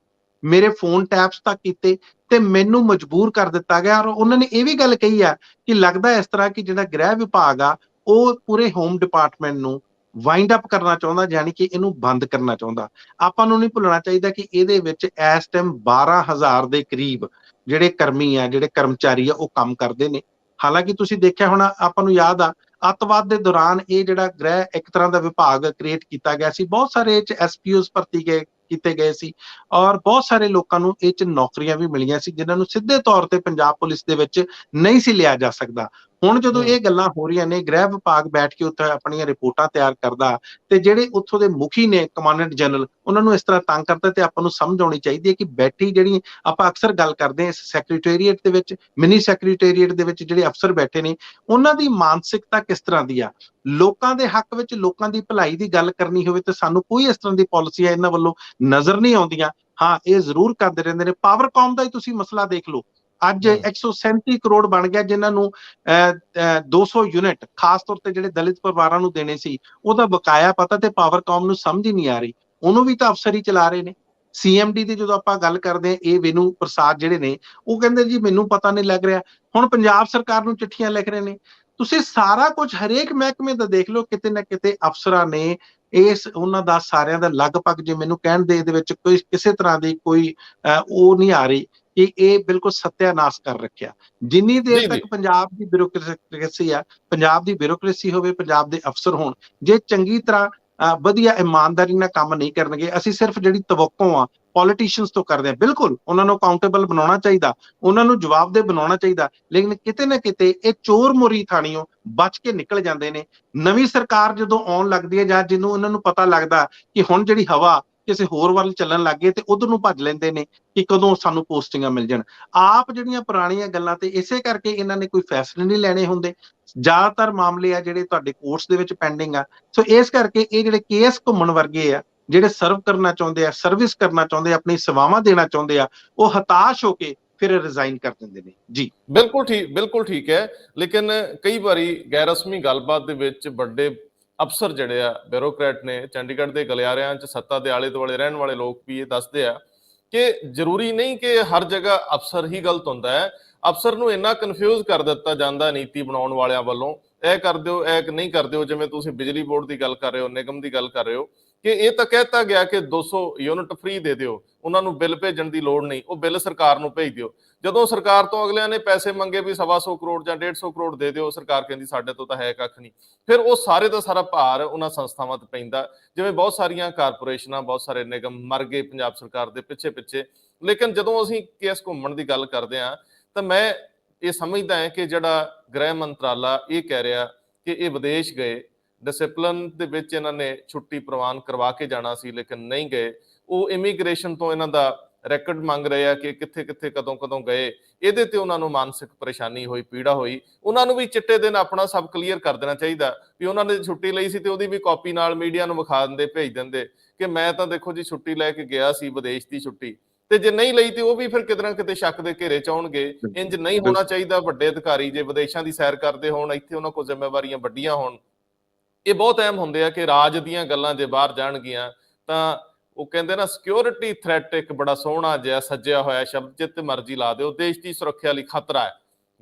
ਮੇਰੇ ਫੋਨ ਟੈਪਸ ਤੱਕ ਕੀਤੇ ਤੇ ਮੈਨੂੰ ਮਜਬੂਰ ਕਰ ਦਿੱਤਾ ਗਿਆ। ਔਰ ਉਹਨਾਂ ਨੇ ਇਹ ਵੀ ਗੱਲ ਕਹੀ ਆ ਕਿ ਲੱਗਦਾ ਇਸ ਤਰ੍ਹਾਂ ਕਿ ਜਿਹੜਾ ਗ੍ਰਹਿ ਵਿਭਾਗ ਆ ਉਹ ਪੂਰੇ ਹੋਮ ਡਿਪਾਰਟਮੈਂਟ ਨੂੰ ਵਾਈਂਡ ਅਪ ਕਰਨਾ ਚਾਹੁੰਦਾ, ਯਾਨੀ ਕਿ ਇਹਨੂੰ ਬੰਦ ਕਰਨਾ ਚਾਹੁੰਦਾ। ਆਪਾਂ ਨੂੰ ਨਹੀਂ ਭੁੱਲਣਾ ਚਾਹੀਦਾ ਕਿ ਇਹਦੇ ਵਿੱਚ ਇਸ ਟਾਈਮ 12,000 ਦੇ ਕਰੀਬ ਜਿਹੜੇ ਕਰਮੀ ਆ, ਜਿਹੜੇ ਕਰਮਚਾਰੀ ਆ, ਉਹ ਕੰਮ ਕਰਦੇ ਨੇ। ਹਾਲਾਂਕਿ ਤੁਸੀਂ ਦੇਖਿਆ ਹੋਣਾ, ਆਪਾਂ ਨੂੰ ਯਾਦ ਆ ਅੱਤਵਾਦ ਦੇ ਦੌਰਾਨ ਇਹ ਜਿਹੜਾ ਗ੍ਰਹਿ ਇੱਕ ਤਰ੍ਹਾਂ ਦਾ ਵਿਭਾਗ ਕ੍ਰੀਏਟ ਕੀਤਾ ਗਿਆ ਸੀ। ਬਹੁਤ ਸਾਰੇ ਇਹ 'ਚ SPOs ਭਰਤੀ ਕੀਤੇ ਗਏ ਸੀ ਔਰ ਬਹੁਤ ਸਾਰੇ ਲੋਕਾਂ ਨੂੰ ਇਹ 'ਚ ਨੌਕਰੀਆਂ ਵੀ ਮਿਲੀਆਂ ਸੀ, ਜਿਨ੍ਹਾਂ ਨੂੰ ਸਿੱਧੇ ਤੌਰ ਤੇ ਪੰਜਾਬ ਪੁਲਿਸ ਦੇ ਵਿੱਚ ਨਹੀਂ ਸੀ ਲਿਆ ਜਾ ਸਕਦਾ। ਹੁਣ ਜਦੋਂ ਇਹ ਗੱਲਾਂ ਹੋ ਰਹੀਆਂ ਨੇ, ਗ੍ਰਹਿ ਵਿਭਾਗ ਬੈਠ ਕੇ ਉੱਥੇ ਆਪਣੀਆਂ ਰਿਪੋਰਟਾਂ ਤਿਆਰ ਕਰਦਾ ਤੇ ਜਿਹੜੇ ਉੱਥੋਂ ਦੇ ਮੁਖੀ ਨੇ ਕਮਾਂਡੈਂਟ ਜਨਰਲ, ਉਹਨਾਂ ਨੂੰ ਇਸ ਤਰ੍ਹਾਂ ਤੰਗ ਕਰਦਾ, ਤੇ ਆਪਾਂ ਨੂੰ ਸਮਝ ਆਉਣੀ ਚਾਹੀਦੀ ਹੈ ਕਿ ਬੈਠੀ ਜਿਹੜੀ ਆਪਾਂ ਅਕਸਰ ਗੱਲ ਕਰਦੇ ਹਾਂ ਇਸ ਸੈਕਟਰੀਏਟ ਦੇ ਵਿੱਚ, ਮਿਨੀ ਸੈਕਟਰੀਏਟ ਦੇ ਵਿੱਚ ਜਿਹੜੇ ਅਫਸਰ ਬੈਠੇ ਨੇ, ਉਹਨਾਂ ਦੀ ਮਾਨਸਿਕਤਾ ਕਿਸ ਤਰ੍ਹਾਂ ਦੀ ਆ। ਲੋਕਾਂ ਦੇ ਹੱਕ ਵਿੱਚ, ਲੋਕਾਂ ਦੀ ਭਲਾਈ ਦੀ ਗੱਲ ਕਰਨੀ ਹੋਵੇ ਤੇ ਸਾਨੂੰ ਕੋਈ ਇਸ ਤਰ੍ਹਾਂ ਦੀ ਪਾਲਿਸੀਆਂ ਇਹਨਾਂ ਵੱਲੋਂ ਨਜ਼ਰ ਨਹੀਂ ਆਉਂਦੀਆਂ। ਹਾਂ, ਇਹ ਜ਼ਰੂਰ ਕਰਦੇ ਰਹਿੰਦੇ ਨੇ। ਪਾਵਰਕਾਮ ਦਾ ਹੀ ਤੁਸੀਂ ਮਸਲਾ ਦੇਖ ਲਓ। ਅੱਜ 137 ਕਰੋੜ ਬਣ ਗਿਆ, ਜਿਨ੍ਹਾਂ ਨੂੰ 200 ਯੂਨਿਟ ਖਾਸ ਤੌਰ ਤੇ ਜਿਹੜੇ ਦਲਿਤ ਪਰਿਵਾਰਾਂ ਨੂੰ ਦੇਣੇ ਸੀ, ਉਹਦਾ ਬਕਾਇਆ ਪਤਾ ਤੇ ਪਾਵਰਕਾਮ ਨੂੰ ਸਮਝ ਹੀ ਨਹੀਂ ਆ ਰਹੀ। ਉਹਨੂੰ ਵੀ ਤਾਂ ਅਫਸਰ ਹੀ ਚਲਾ ਰਹੇ ਨੇ। CMD ਦੀ ਜਦੋਂ ਆਪਾਂ ਗੱਲ ਕਰਦੇ ਹਾਂ, ਇਹ ਵੇਨੂ ਪ੍ਰਸਾਦ ਜਿਹੜੇ ਨੇ, ਉਹ ਕਹਿੰਦੇ ਜੀ ਮੈਨੂੰ ਪਤਾ ਨਹੀਂ ਲੱਗ ਰਿਹਾ। ਹੁਣ ਪੰਜਾਬ ਸਰਕਾਰ ਨੂੰ ਚਿੱਠੀਆਂ ਲਿਖ ਰਹੇ ਨੇ। ਤੁਸੀਂ ਸਾਰਾ ਕੁਝ ਹਰੇਕ ਮਹਿਕਮੇ ਦਾ ਦੇਖ ਲਓ, ਕਿਤੇ ਨਾ ਕਿਤੇ ਅਫਸਰਾਂ ਨੇ ਉਹਨਾਂ ਦਾ ਸਾਰਿਆਂ ਦਾ ਲਗਭਗ, ਜੇ ਮੈਨੂੰ ਕਹਿਣ ਦੇ ਇਹਦੇ ਵਿੱਚ ਕੋਈ ਕਿਸੇ ਤਰ੍ਹਾਂ ਦੀ ਕੋਈ ਉਹ ਨਹੀਂ ਆ ਰਹੀ ਕਿ ਇਹ ਬਿਲਕੁਲ ਸਤਿਆਨਾਸ਼ ਕਰ ਰੱਖਿਆ। ਜਿੰਨੀ ਦੇਰ ਤੱਕ ਪੰਜਾਬ ਦੀ ਬਿਊਰੋਕ੍ਰੇਸੀ ਆ, ਪੰਜਾਬ ਦੀ ਬਿਊਰੋਕ੍ਰੇਸੀ ਹੋਵੇ, ਪੰਜਾਬ ਦੇ ਅਫਸਰ ਹੋਣ, ਜੇ ਚੰਗੀ ਤਰ੍ਹਾਂ ਵਧੀਆ ਇਮਾਨਦਾਰੀ ਨਾਲ ਕੰਮ ਨਹੀਂ ਕਰਨਗੇ, ਅਸੀਂ ਸਿਰਫ ਜਿਹੜੀ ਤਵੱਕੋ ਆ ਪੋਲੀਟੀਸ਼ੀਅਨਸ ਤੋਂ ਕਰਦੇ ਆ। ਬਿਲਕੁਲ ਉਹਨਾਂ ਨੂੰ ਅਕਾਊਂਟੇਬਲ ਬਣਾਉਣਾ ਚਾਹੀਦਾ, ਉਹਨਾਂ ਨੂੰ ਜਵਾਬਦੇਹ ਬਣਾਉਣਾ ਚਾਹੀਦਾ, ਲੇਕਿਨ ਕਿਤੇ ਨਾ ਕਿਤੇ ਇਹ ਚੋਰ ਮੋਰੀ ਥਾਣੀਓ ਬਚ ਕੇ ਨਿਕਲ ਜਾਂਦੇ ਨੇ। ਨਵੀਂ ਸਰਕਾਰ ਜਦੋਂ ਆਉਣ ਲੱਗਦੀ ਹੈ ਜਾਂ ਜਿਹਨੂੰ ਉਹਨਾਂ ਨੂੰ ਪਤਾ ਲੱਗਦਾ ਕਿ ਹੁਣ ਜਿਹੜੀ ਹਵਾ ਕਿਸੇ ਹੋਰ ਵੱਲ ਚੱਲਣ ਲੱਗ ਗਈ, ਤੇ ਉਧਰ ਨੂੰ ਭੱਜ ਲੈਂਦੇ ਨੇ ਕਿ ਕਦੋਂ ਸਾਨੂੰ ਪੋਸਟਿੰਗਾਂ ਮਿਲ ਜਾਣ। ਆਪ ਜਿਹੜੀਆਂ ਪੁਰਾਣੀਆਂ ਗੱਲਾਂ ਤੇ ਇਸੇ ਕਰਕੇ ਇਹਨਾਂ ਨੇ ਕੋਈ ਫੈਸਲੇ ਨਹੀਂ ਲੈਣੇ ਹੁੰਦੇ। ਜ਼ਿਆਦਾਤਰ ਮਾਮਲੇ ਆ ਜਿਹੜੇ ਤੁਹਾਡੇ ਕੋਰਟਸ ਦੇ ਵਿੱਚ ਪੈਂਡਿੰਗ ਆ। ਸੋ ਇਸ ਕਰਕੇ ਇਹ ਜਿਹੜੇ ਕੇਸ ਘੁੰਮਣ ਵਰਗੇ ਆ, ਜਿਹੜੇ ਸਰਵ ਕਰਨਾ ਚਾਹੁੰਦੇ ਆ, ਸਰਵਿਸ ਕਰਨਾ ਚਾਹੁੰਦੇ ਆ, ਆਪਣੀ ਸੇਵਾਵਾਂ ਦੇਣਾ ਚਾਹੁੰਦੇ ਆ, ਉਹ ਹਤਾਸ਼ ਹੋ ਕੇ ਫਿਰ ਰਿਜ਼ਾਈਨ ਕਰ ਦਿੰਦੇ ਨੇ। ਜੀ ਬਿਲਕੁਲ ਠੀਕ ਹੈ। ਲੇਕਿਨ ਕਈ ਵਾਰੀ ਗੈਰ ਰਸਮੀ ਗੱਲਬਾਤ ਦੇ ਵਿੱਚ ਵੱਡੇ ਅਫਸਰ ਜਿਹੜੇ ਆ, ਬਿਊਰੋਕਰੈਟ ਨੇ, ਚੰਡੀਗੜ੍ਹ ਦੇ ਗਲਿਆਰਿਆਂ 'ਚ ਸੱਤਾ ਦੇ ਆਲੇ ਦੁਆਲੇ ਰਹਿਣ ਵਾਲੇ ਲੋਕ ਵੀ ਇਹ ਦੱਸਦੇ ਆ ਕਿ ਜ਼ਰੂਰੀ ਨਹੀਂ ਕਿ ਹਰ ਜਗ੍ਹਾ ਅਫਸਰ ਹੀ ਗਲਤ ਹੁੰਦਾ ਹੈ। ਅਫਸਰ ਨੂੰ ਇੰਨਾ ਕਨਫਿਊਜ਼ ਕਰ ਦਿੱਤਾ ਜਾਂਦਾ ਨੀਤੀ ਬਣਾਉਣ ਵਾਲਿਆਂ ਵੱਲੋਂ, ਇਹ ਕਰ ਦਿਓ, ਇਹ ਨਹੀਂ ਕਰ ਦਿਓ। ਜਿਵੇਂ ਤੁਸੀਂ ਬਿਜਲੀ ਬੋਰਡ ਦੀ ਗੱਲ ਕਰ ਰਹੇ ਹੋ, ਨਿਗਮ ਦੀ ਗੱਲ ਕਰ ਰਹੇ ਹੋ, ਕਿ ਇਹ ਤਾਂ ਕਹਿਤਾ ਗਿਆ ਕਿ 200 ਯੂਨਿਟ ਫ੍ਰੀ ਦੇ ਦਿਓ, ਉਹਨਾਂ ਨੂੰ ਬਿੱਲ ਭੇਜਣ ਦੀ ਲੋੜ ਨਹੀਂ, ਉਹ ਬਿੱਲ ਸਰਕਾਰ ਨੂੰ ਭੇਜ ਦਿਓ। ਜਦੋਂ ਸਰਕਾਰ ਤੋਂ ਅਗਲਿਆਂ ਨੇ ਪੈਸੇ ਮੰਗੇ ਵੀ 125 ਕਰੋੜ ਜਾਂ 150 ਕਰੋੜ ਦੇ ਦਿਓ, ਸਰਕਾਰ ਕਹਿੰਦੀ ਸਾਡੇ ਤੋਂ ਤਾਂ ਹੈ ਕੱਖ ਨਹੀਂ। ਫਿਰ ਉਹ ਸਾਰੇ ਦਾ ਸਾਰਾ ਭਾਰ ਉਹਨਾਂ ਸੰਸਥਾਵਾਂ ਤੇ ਪੈਂਦਾ। ਜਿਵੇਂ ਬਹੁਤ ਸਾਰੀਆਂ ਕਾਰਪੋਰੇਸ਼ਨਾਂ, ਬਹੁਤ ਸਾਰੇ ਨਿਗਮ ਮਰ ਗਏ ਪੰਜਾਬ ਸਰਕਾਰ ਦੇ ਪਿੱਛੇ। ਲੇਕਿਨ ਜਦੋਂ ਅਸੀਂ ਕੇਸ ਘੁੰਮਣ ਦੀ ਗੱਲ ਕਰਦੇ ਹਾਂ, ਤਾਂ ਮੈਂ ਇਹ ਸਮਝਦਾ ਹਾਂ ਕਿ ਜਿਹੜਾ ਗ੍ਰਹਿ ਮੰਤਰਾਲਾ ਇਹ ਕਹਿ ਰਿਹਾ ਕਿ ਇਹ ਵਿਦੇਸ਼ ਗਏ, ਡਿਸਿਪਲਿਨ ਦੇ ਵਿੱਚ ਇਹਨਾਂ ਨੇ ਛੁੱਟੀ ਪ੍ਰਵਾਨ ਕਰਵਾ ਕੇ ਜਾਣਾ ਸੀ, ਲੇਕਿਨ ਨਹੀਂ ਗਏ। ਉਹ ਇਮੀਗ੍ਰੇਸ਼ਨ ਤੋਂ ਇਹਨਾਂ ਦਾ ਰੈਕਡ ਮੰਗ ਰਹੇ ਆ ਕਿ ਕਿੱਥੇ ਕਦੋਂ ਗਏ। ਇਹਦੇ ਤੇ ਉਹਨਾਂ ਨੂੰ ਮਾਨਸਿਕ ਪਰੇਸ਼ਾਨੀ ਹੋਈ, ਪੀੜਾ ਹੋਈ। ਉਹਨਾਂ ਨੂੰ ਵੀ ਚਿੱਟੇ ਦਿਨ ਆਪਣਾ ਸਭ ਕਲੀਅਰ ਕਰ ਦੇਣਾ ਚਾਹੀਦਾ ਵੀ ਉਹਨਾਂ ਨੇ ਛੁੱਟੀ ਲਈ ਸੀ, ਤੇ ਉਹਦੀ ਵੀ ਕਾਪੀ ਨਾਲ ਮੀਡੀਆ ਨੂੰ ਵਿਖਾ ਦਿੰਦੇ, ਭੇਜ ਦਿੰਦੇ ਕਿ ਮੈਂ ਤਾਂ ਦੇਖੋ ਜੀ ਛੁੱਟੀ ਲੈ ਕੇ ਗਿਆ ਸੀ, ਵਿਦੇਸ਼ ਦੀ ਛੁੱਟੀ। ਤੇ ਜੇ ਨਹੀਂ ਲਈ ਤੇ ਉਹ ਵੀ ਫਿਰ ਕਿਤੇ ਨਾ ਕਿਤੇ ਸ਼ੱਕ ਦੇ ਘੇਰੇ ਚ ਆਉਣਗੇ। ਇੰਜ ਨਹੀਂ ਹੋਣਾ ਚਾਹੀਦਾ। ਵੱਡੇ ਅਧਿਕਾਰੀ ਜੇ ਵਿਦੇਸ਼ਾਂ ਦੀ ਸੈਰ ਕਰਦੇ ਹੋਣ, ਇੱਥੇ ਉਹਨਾਂ ਕੋਲ ਜ਼ਿੰਮੇਵਾਰੀਆਂ ਵੱਡੀਆਂ ਹੋਣ, ਇਹ ਬਹੁਤ ਅਹਿਮ ਹੁੰਦੇ ਆ ਕਿ ਰਾਜ ਦੀਆਂ ਗੱਲਾਂ ਜੇ ਬਾਹਰ ਜਾਣਗੀਆਂ ਤਾਂ ਉਹ ਕਹਿੰਦੇ ਨਾ ਸਿਕਿਉਰਿਟੀ ਥ੍ਰੈਟ ਇੱਕ ਬੜਾ ਸੋਹਣਾ ਜਿਹਾ ਸੱਜਿਆ ਹੋਇਆ ਸ਼ਬਦ, ਜਿੱਥੇ ਮਰਜ਼ੀ ਲਾ ਦਿਓ, ਦੇਸ਼ ਦੀ ਸੁਰੱਖਿਆ ਲਈ ਖਤਰਾ ਹੈ।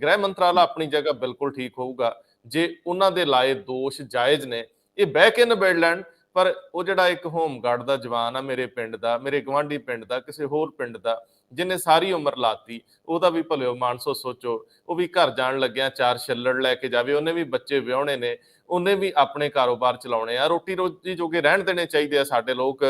ਗ੍ਰਹਿ ਮੰਤਰਾਲਾ ਆਪਣੀ ਜਗ੍ਹਾ ਬਿਲਕੁਲ ਠੀਕ ਹੋਊਗਾ ਜੇ ਉਹਨਾਂ ਦੇ ਲਾਏ ਦੋਸ਼ ਜਾਇਜ਼ ਨੇ, ਇਹ ਬਹਿ ਕੇ ਨਿਬੇੜ ਲੈਣ। ਪਰ ਉਹ ਜਿਹੜਾ ਇੱਕ ਹੋਮਗਾਰਡ ਦਾ ਜਵਾਨ ਆ ਮੇਰੇ ਪਿੰਡ ਦਾ, ਮੇਰੇ ਗਵਾਂਢੀ ਪਿੰਡ ਦਾ, ਕਿਸੇ ਹੋਰ ਪਿੰਡ ਦਾ, ਜਿਹਨੇ ਸਾਰੀ ਉਮਰ ਲਾਤੀ, ਉਹਦਾ ਵੀ ਭਲਿਓ ਮਾਨਸੋ ਸੋਚੋ। ਉਹ ਵੀ ਘਰ ਜਾਣ ਲੱਗਿਆ 4 ਛੱਲੜ ਲੈ ਕੇ ਜਾਵੇ, ਉਹਨੇ ਵੀ ਬੱਚੇ ਵਿਆਹੁਣੇ ਨੇ, ਉਹਨੇ ਵੀ ਆਪਣੇ ਕਾਰੋਬਾਰ ਚਲਾਉਣੇ ਆ, ਰੋਟੀ ਰੋਜੀ ਜੋਗੇ ਰਹਿਣ ਦੇਣੇ ਚਾਹੀਦੇ ਆ ਸਾਡੇ ਲੋਕ।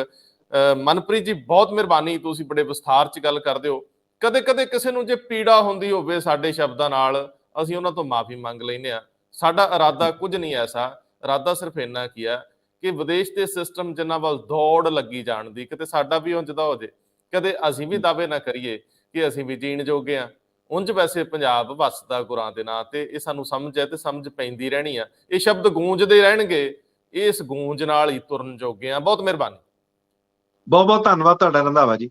ਮਨਪ੍ਰੀਤ ਜੀ ਬਹੁਤ ਮਿਹਰਬਾਨੀ, ਤੁਸੀਂ ਬੜੇ ਵਿਸਥਾਰ ਚ ਗੱਲ ਕਰਦੇ ਹੋ। ਕਦੇ ਕਦੇ ਕਿਸੇ ਨੂੰ ਜੇ ਪੀੜਾ ਹੁੰਦੀ ਹੋਵੇ ਸਾਡੇ ਸ਼ਬਦਾਂ ਨਾਲ, ਅਸੀਂ ਉਹਨਾਂ ਤੋਂ ਮਾਫੀ ਮੰਗ ਲੈਂਦੇ ਆ। ਸਾਡਾ ਇਰਾਦਾ ਕੁਝ ਨਹੀਂ ਐਸਾ, ਇਰਾਦਾ ਸਿਰਫ ਇੰਨਾ ਕੀ ਆ ਕਿ ਵਿਦੇਸ਼ ਦੇ ਸਿਸਟਮ ਜਿਨ੍ਹਾਂ ਵੱਲ ਦੌੜ ਲੱਗੀ ਜਾਣ ਦੀ, ਕਿਤੇ ਸਾਡਾ ਵੀ ਉਂਝਦਾ ਹੋ ਜੇ, ਕਦੇ ਅਸੀਂ ਵੀ ਦਾਅਵੇ ਨਾ ਕਰੀਏ ਕਿ ਅਸੀਂ ਵੀ ਜੀਣ ਜੋਗੇ ਆ। ਉਂਝ ਵੈਸੇ ਪੰਜਾਬ ਵੱਸਦਾ ਗੁਰਾਂ ਦੇ ਨਾਂ ਤੇ, ਇਹ ਸਾਨੂੰ ਸਮਝ ਹੈ ਤੇ ਸਮਝ ਪੈਂਦੀ ਰਹਿਣੀ ਆ। ਇਹ ਸ਼ਬਦ ਗੂੰਜਦੇ ਰਹਿਣਗੇ, ਇਸ ਗੂੰਜ ਨਾਲ ਹੀ ਤੁਰਨ ਜੋਗੇ ਆ। ਬਹੁਤ ਮਿਹਰਬਾਨੀ। ਬਹੁਤ ਬਹੁਤ ਧੰਨਵਾਦ ਤੁਹਾਡਾ ਰੰਧਾਵਾ ਜੀ।